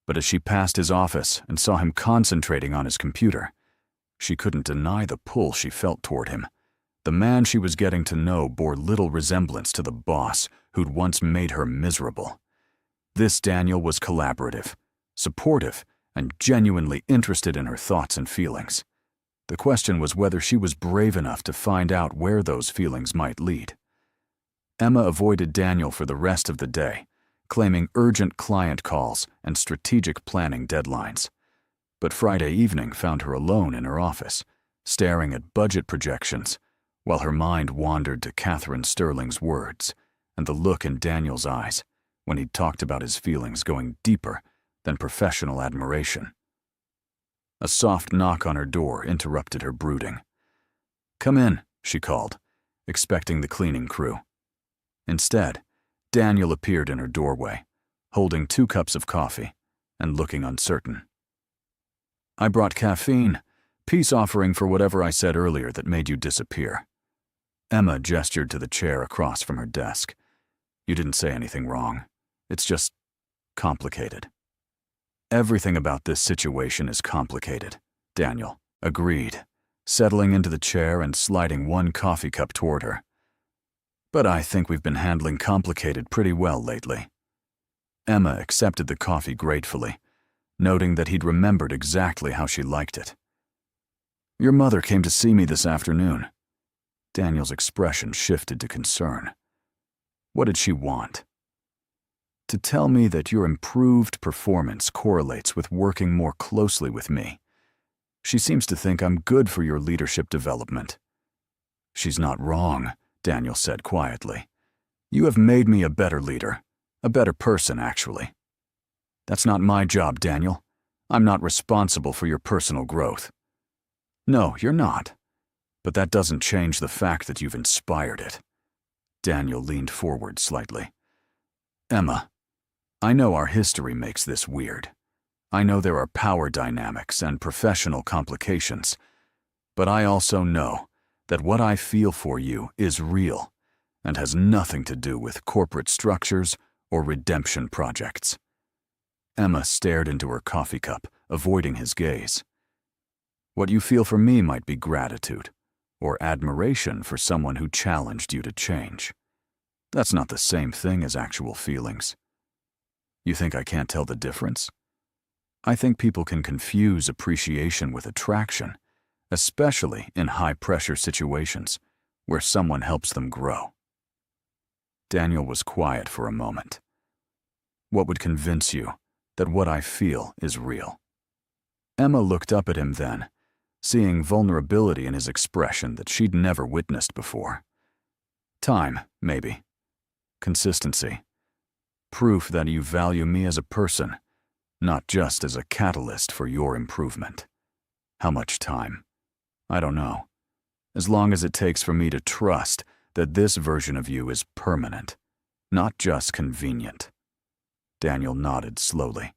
But as she passed his office and saw him concentrating on his computer, she couldn't deny the pull she felt toward him. The man she was getting to know bore little resemblance to the boss who'd once made her miserable. This Daniel was collaborative, supportive, and genuinely interested in her thoughts and feelings. The question was whether she was brave enough to find out where those feelings might lead. Emma avoided Daniel for the rest of the day, claiming urgent client calls and strategic planning deadlines. But Friday evening found her alone in her office, staring at budget projections, while her mind wandered to Catherine Sterling's words and the look in Daniel's eyes when he'd talked about his feelings going deeper than professional admiration. A soft knock on her door interrupted her brooding. "Come in," she called, expecting the cleaning crew. Instead, Daniel appeared in her doorway, holding 2 cups of coffee, and looking uncertain. I brought caffeine, peace offering for whatever I said earlier that made you disappear. Emma gestured to the chair across from her desk. You didn't say anything wrong. It's just complicated. Everything about this situation is complicated, Daniel agreed, settling into the chair and sliding one coffee cup toward her. But I think we've been handling complicated pretty well lately. Emma accepted the coffee gratefully, noting that he'd remembered exactly how she liked it. Your mother came to see me this afternoon. Daniel's expression shifted to concern. What did she want? To tell me that your improved performance correlates with working more closely with me. She seems to think I'm good for your leadership development. She's not wrong, Daniel said quietly. You have made me a better leader, a better person, actually. That's not my job, Daniel. I'm not responsible for your personal growth. No, you're not. But that doesn't change the fact that you've inspired it. Daniel leaned forward slightly. Emma, I know our history makes this weird. I know there are power dynamics and professional complications, but I also know that what I feel for you is real and has nothing to do with corporate structures or redemption projects. Emma stared into her coffee cup, avoiding his gaze. What you feel for me might be gratitude or admiration for someone who challenged you to change. That's not the same thing as actual feelings. You think I can't tell the difference? I think people can confuse appreciation with attraction, especially in high-pressure situations where someone helps them grow. Daniel was quiet for a moment. What would convince you that what I feel is real? Emma looked up at him then, seeing vulnerability in his expression that she'd never witnessed before. Time, maybe. Consistency. Proof that you value me as a person, not just as a catalyst for your improvement. How much time? I don't know. As long as it takes for me to trust that this version of you is permanent, not just convenient. Daniel nodded slowly.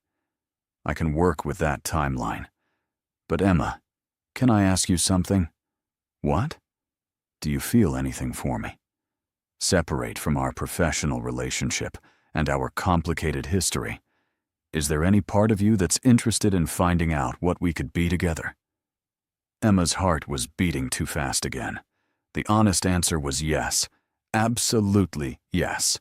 I can work with that timeline. But Emma, can I ask you something? What? Do you feel anything for me? Separate from our professional relationship and our complicated history. Is there any part of you that's interested in finding out what we could be together? Emma's heart was beating too fast again. The honest answer was yes. Absolutely yes.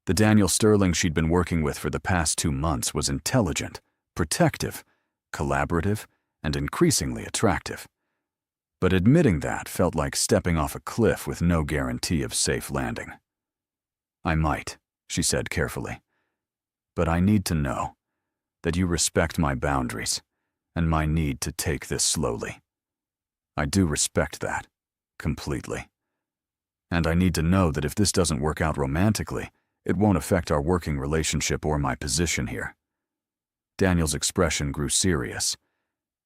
The Daniel Sterling she'd been working with for the past 2 months was intelligent, protective, collaborative, and increasingly attractive. But admitting that felt like stepping off a cliff with no guarantee of safe landing. I might, she said carefully. But I need to know that you respect my boundaries and my need to take this slowly. I do respect that, completely. And I need to know that if this doesn't work out romantically, it won't affect our working relationship or my position here. Daniel's expression grew serious.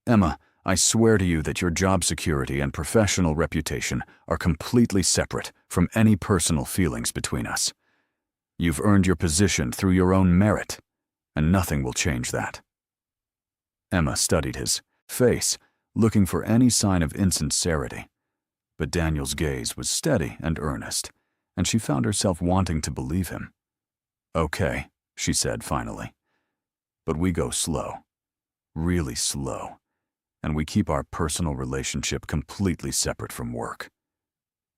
Emma, I swear to you that your job security and professional reputation are completely separate from any personal feelings between us. You've earned your position through your own merit, and nothing will change that. Emma studied his face, looking for any sign of insincerity. But Daniel's gaze was steady and earnest, and she found herself wanting to believe him. Okay, she said finally. But we go slow, really slow, and we keep our personal relationship completely separate from work.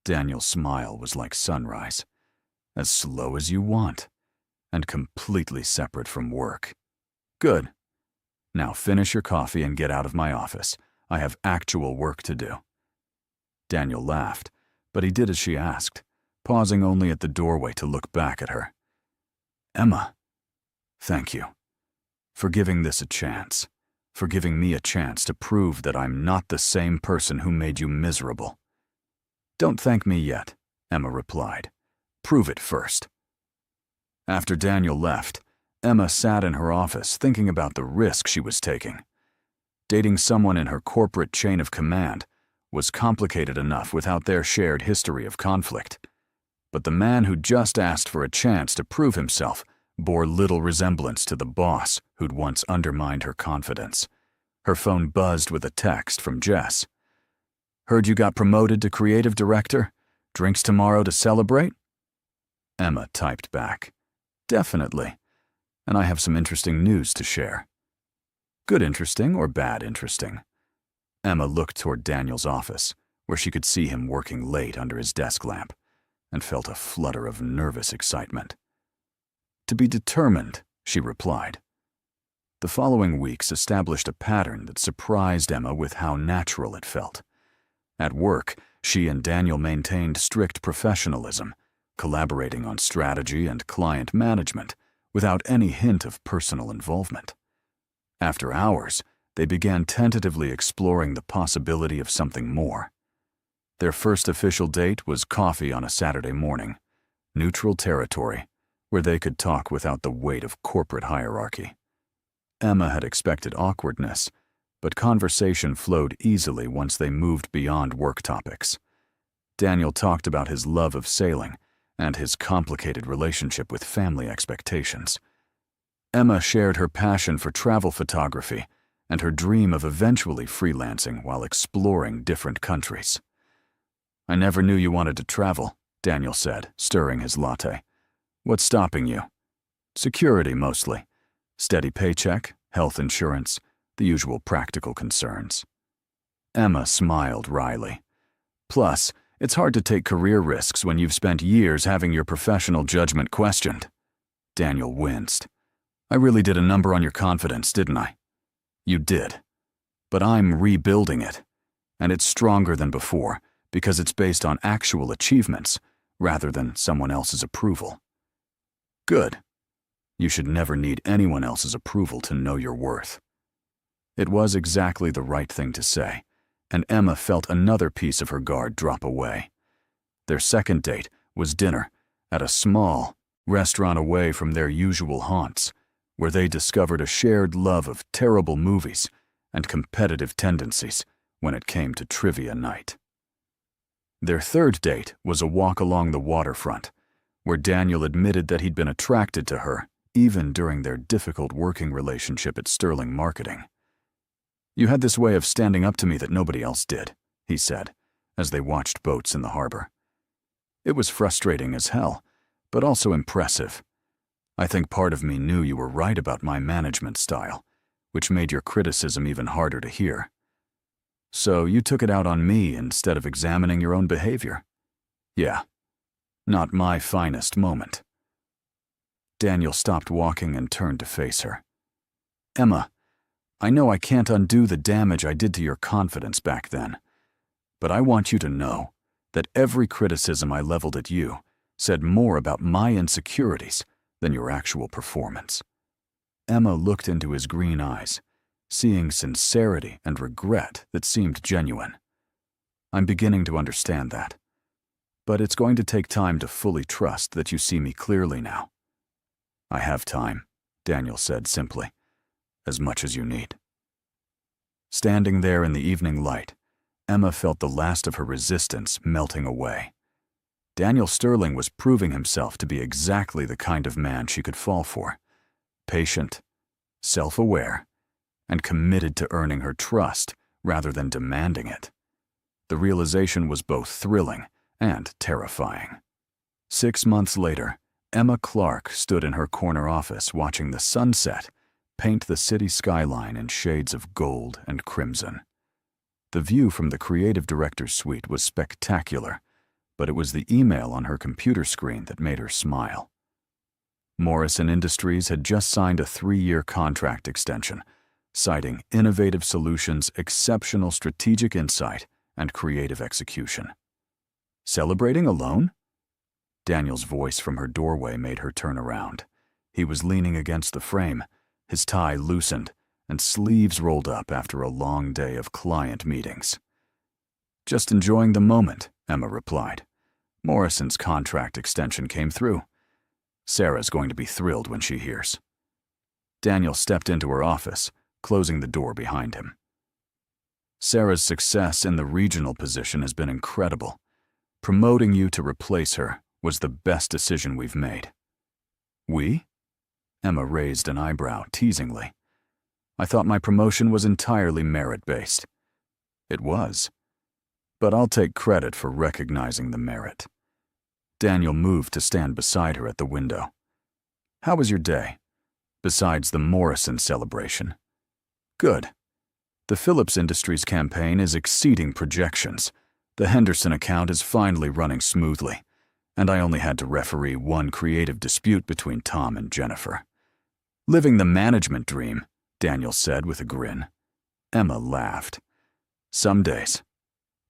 Daniel's smile was like sunrise. As slow as you want, and completely separate from work. Good. Now finish your coffee and get out of my office. I have actual work to do. Daniel laughed, but he did as she asked, pausing only at the doorway to look back at her. Emma, thank you for giving this a chance, for giving me a chance to prove that I'm not the same person who made you miserable. Don't thank me yet, Emma replied. Prove it first. After Daniel left, Emma sat in her office thinking about the risk she was taking. Dating someone in her corporate chain of command was complicated enough without their shared history of conflict. But the man who just asked for a chance to prove himself bore little resemblance to the boss who'd once undermined her confidence. Her phone buzzed with a text from Jess. "Heard you got promoted to creative director? Drinks tomorrow to celebrate?" Emma typed back, "Definitely. And I have some interesting news to share." Good interesting or bad interesting? Emma looked toward Daniel's office, where she could see him working late under his desk lamp, and felt a flutter of nervous excitement. "To be determined," she replied. The following weeks established a pattern that surprised Emma with how natural it felt. At work, she and Daniel maintained strict professionalism, collaborating on strategy and client management without any hint of personal involvement. After hours, they began tentatively exploring the possibility of something more. Their first official date was coffee on a Saturday morning, neutral territory, where they could talk without the weight of corporate hierarchy. Emma had expected awkwardness, but conversation flowed easily once they moved beyond work topics. Daniel talked about his love of sailing and his complicated relationship with family expectations. Emma shared her passion for travel photography and her dream of eventually freelancing while exploring different countries. "I never knew you wanted to travel," Daniel said, stirring his latte. "What's stopping you?" "Security, mostly. Steady paycheck, health insurance, the usual practical concerns." Emma smiled wryly. "Plus, it's hard to take career risks when you've spent years having your professional judgment questioned." Daniel winced. "I really did a number on your confidence, didn't I?" "You did. But I'm rebuilding it. And it's stronger than before because it's based on actual achievements rather than someone else's approval." "Good. You should never need anyone else's approval to know your worth." It was exactly the right thing to say, and Emma felt another piece of her guard drop away. Their second date was dinner at a small restaurant away from their usual haunts, where they discovered a shared love of terrible movies and competitive tendencies when it came to trivia night. Their third date was a walk along the waterfront, where Daniel admitted that he'd been attracted to her even during their difficult working relationship at Sterling Marketing. "You had this way of standing up to me that nobody else did," he said, as they watched boats in the harbor. "It was frustrating as hell, but also impressive. I think part of me knew you were right about my management style, which made your criticism even harder to hear. So you took it out on me instead of examining your own behavior. Yeah, not my finest moment." Daniel stopped walking and turned to face her. "Emma, I know I can't undo the damage I did to your confidence back then, but I want you to know that every criticism I leveled at you said more about my insecurities than your actual performance." Emma looked into his green eyes, seeing sincerity and regret that seemed genuine. "I'm beginning to understand that, but it's going to take time to fully trust that you see me clearly now." "I have time," Daniel said simply. "As much as you need." Standing there in the evening light, Emma felt the last of her resistance melting away. Daniel Sterling was proving himself to be exactly the kind of man she could fall for: patient, self-aware, and committed to earning her trust rather than demanding it. The realization was both thrilling and terrifying. 6 months later, Emma Clark stood in her corner office watching the sunset paint the city skyline in shades of gold and crimson. The view from the creative director's suite was spectacular, but it was the email on her computer screen that made her smile. Morrison Industries had just signed a 3-year contract extension, citing innovative solutions, exceptional strategic insight, and creative execution. "Celebrating alone?" Daniel's voice from her doorway made her turn around. He was leaning against the frame, his tie loosened, and sleeves rolled up after a long day of client meetings. "Just enjoying the moment," Emma replied. "Morrison's contract extension came through. Sarah's going to be thrilled when she hears." Daniel stepped into her office, closing the door behind him. "Sarah's success in the regional position has been incredible. Promoting you to replace her was the best decision we've made." "We?" Emma raised an eyebrow teasingly. I thought my promotion was entirely merit-based. It was. But I'll take credit for recognizing the merit. Daniel moved to stand beside her at the window. How was your day? Besides the Morrison celebration. Good. The Phillips Industries campaign is exceeding projections. The Henderson account is finally running smoothly, and I only had to referee one creative dispute between Tom and Jennifer. Living the management dream, Daniel said with a grin. Emma laughed. Some days.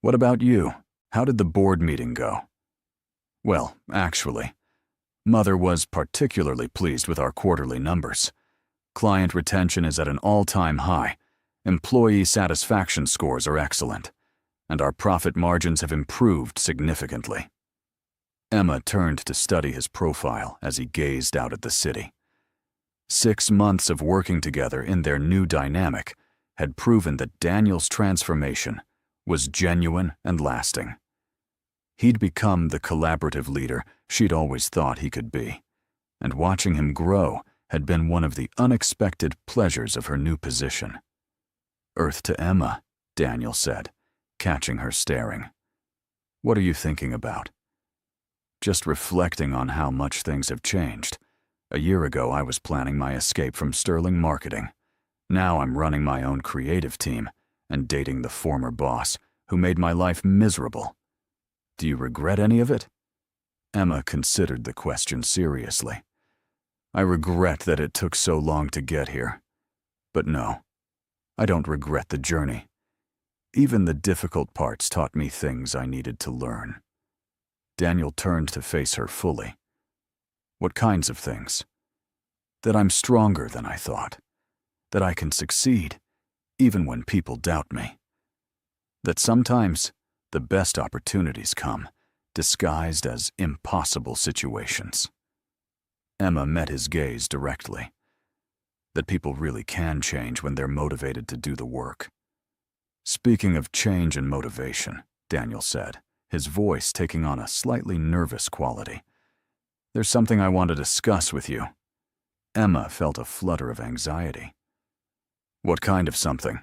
What about you? How did the board meeting go? Well, actually, Mother was particularly pleased with our quarterly numbers. Client retention is at an all-time high, employee satisfaction scores are excellent, and our profit margins have improved significantly. Emma turned to study his profile as he gazed out at the city. 6 months of working together in their new dynamic had proven that Daniel's transformation was genuine and lasting. He'd become the collaborative leader she'd always thought he could be, and watching him grow had been one of the unexpected pleasures of her new position. Earth to Emma, Daniel said, catching her staring. What are you thinking about? Just reflecting on how much things have changed. A year ago, I was planning my escape from Sterling Marketing. Now I'm running my own creative team and dating the former boss who made my life miserable. Do you regret any of it? Emma considered the question seriously. I regret that it took so long to get here. But no, I don't regret the journey. Even the difficult parts taught me things I needed to learn. Daniel turned to face her fully. What kinds of things? That I'm stronger than I thought. That I can succeed, even when people doubt me. That sometimes the best opportunities come, disguised as impossible situations. Emma met his gaze directly. That people really can change when they're motivated to do the work. Speaking of change and motivation, Daniel said, his voice taking on a slightly nervous quality. There's something I want to discuss with you. Emma felt a flutter of anxiety. What kind of something?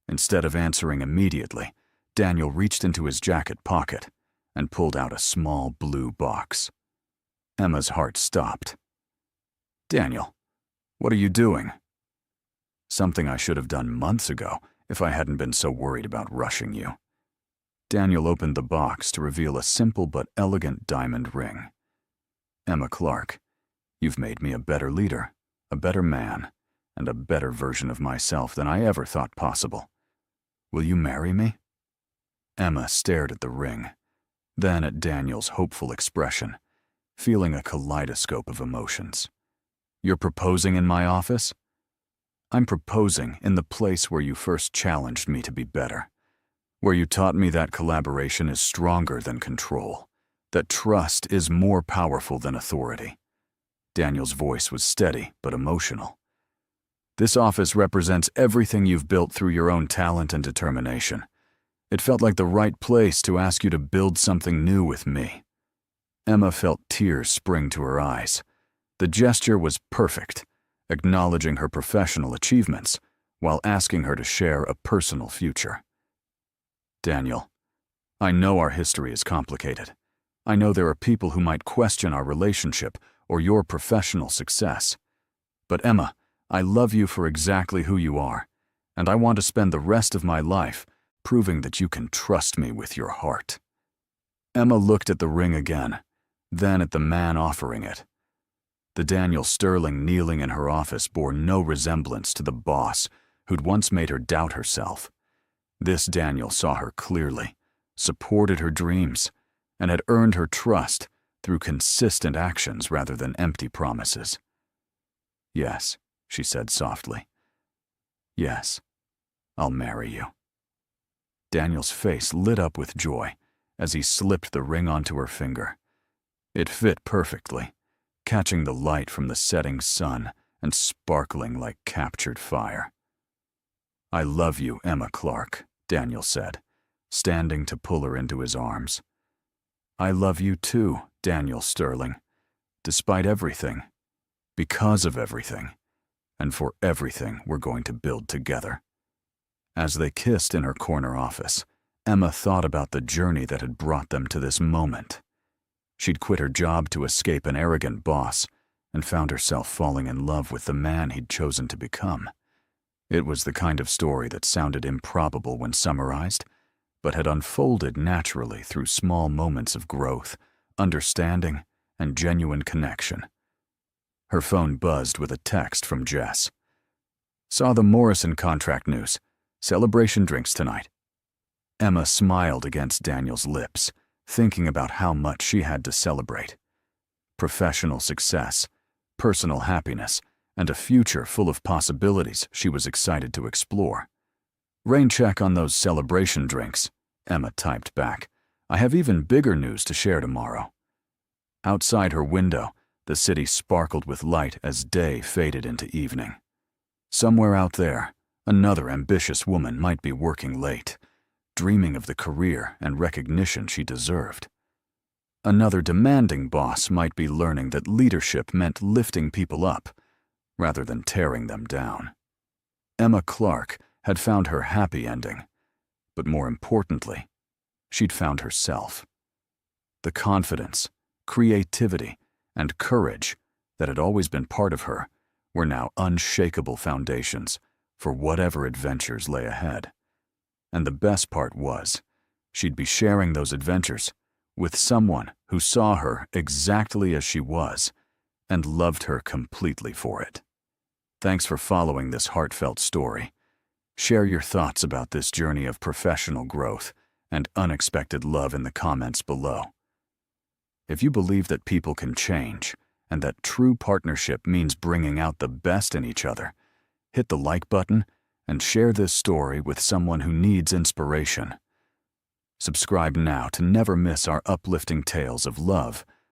Instead of answering immediately, Daniel reached into his jacket pocket and pulled out a small blue box. Emma's heart stopped. Daniel, what are you doing? Something I should have done months ago if I hadn't been so worried about rushing you. Daniel opened the box to reveal a simple but elegant diamond ring. Emma Clark, you've made me a better leader, a better man, and a better version of myself than I ever thought possible. Will you marry me? Emma stared at the ring, then at Daniel's hopeful expression, feeling a kaleidoscope of emotions. You're proposing in my office? I'm proposing in the place where you first challenged me to be better, where you taught me that collaboration is stronger than control, that trust is more powerful than authority. Daniel's voice was steady but emotional. This office represents everything you've built through your own talent and determination. It felt like the right place to ask you to build something new with me. Emma felt tears spring to her eyes. The gesture was perfect, acknowledging her professional achievements while asking her to share a personal future. Daniel, I know our history is complicated. I know there are people who might question our relationship or your professional success. But Emma, I love you for exactly who you are, and I want to spend the rest of my life proving that you can trust me with your heart. Emma looked at the ring again, then at the man offering it. The Daniel Sterling kneeling in her office bore no resemblance to the boss who'd once made her doubt herself. This Daniel saw her clearly, supported her dreams, and had earned her trust through consistent actions rather than empty promises. Yes, she said softly. Yes, I'll marry you. Daniel's face lit up with joy as he slipped the ring onto her finger. It fit perfectly, catching the light from the setting sun and sparkling like captured fire. I love you, Emma Clark, Daniel said, standing to pull her into his arms. I love you too, Daniel Sterling, despite everything, because of everything, and for everything we're going to build together. As they kissed in her corner office, Emma thought about the journey that had brought them to this moment. She'd quit her job to escape an arrogant boss and found herself falling in love with the man he'd chosen to become. It was the kind of story that sounded improbable when summarized, but had unfolded naturally through small moments of growth, understanding, and genuine connection. Her phone buzzed with a text from Jess. "Saw the Morrison contract news. Celebration drinks tonight." Emma smiled against Daniel's lips, thinking about how much she had to celebrate. Professional success, personal happiness, and a future full of possibilities she was excited to explore. "Rain check on those celebration drinks," Emma typed back. "I have even bigger news to share tomorrow." Outside her window, the city sparkled with light as day faded into evening. Somewhere out there, another ambitious woman might be working late, dreaming of the career and recognition she deserved. Another demanding boss might be learning that leadership meant lifting people up rather than tearing them down. Emma Clark had found her happy ending, but more importantly, she'd found herself. The confidence, creativity, and courage that had always been part of her were now unshakable foundations for whatever adventures lay ahead. And the best part was, she'd be sharing those adventures with someone who saw her exactly as she was and loved her completely for it. Thanks for following this heartfelt story. Share your thoughts about this journey of professional growth and unexpected love in the comments below. If you believe that people can change and that true partnership means bringing out the best in each other, hit the like button and share this story with someone who needs inspiration. Subscribe now to never miss our uplifting tales of love,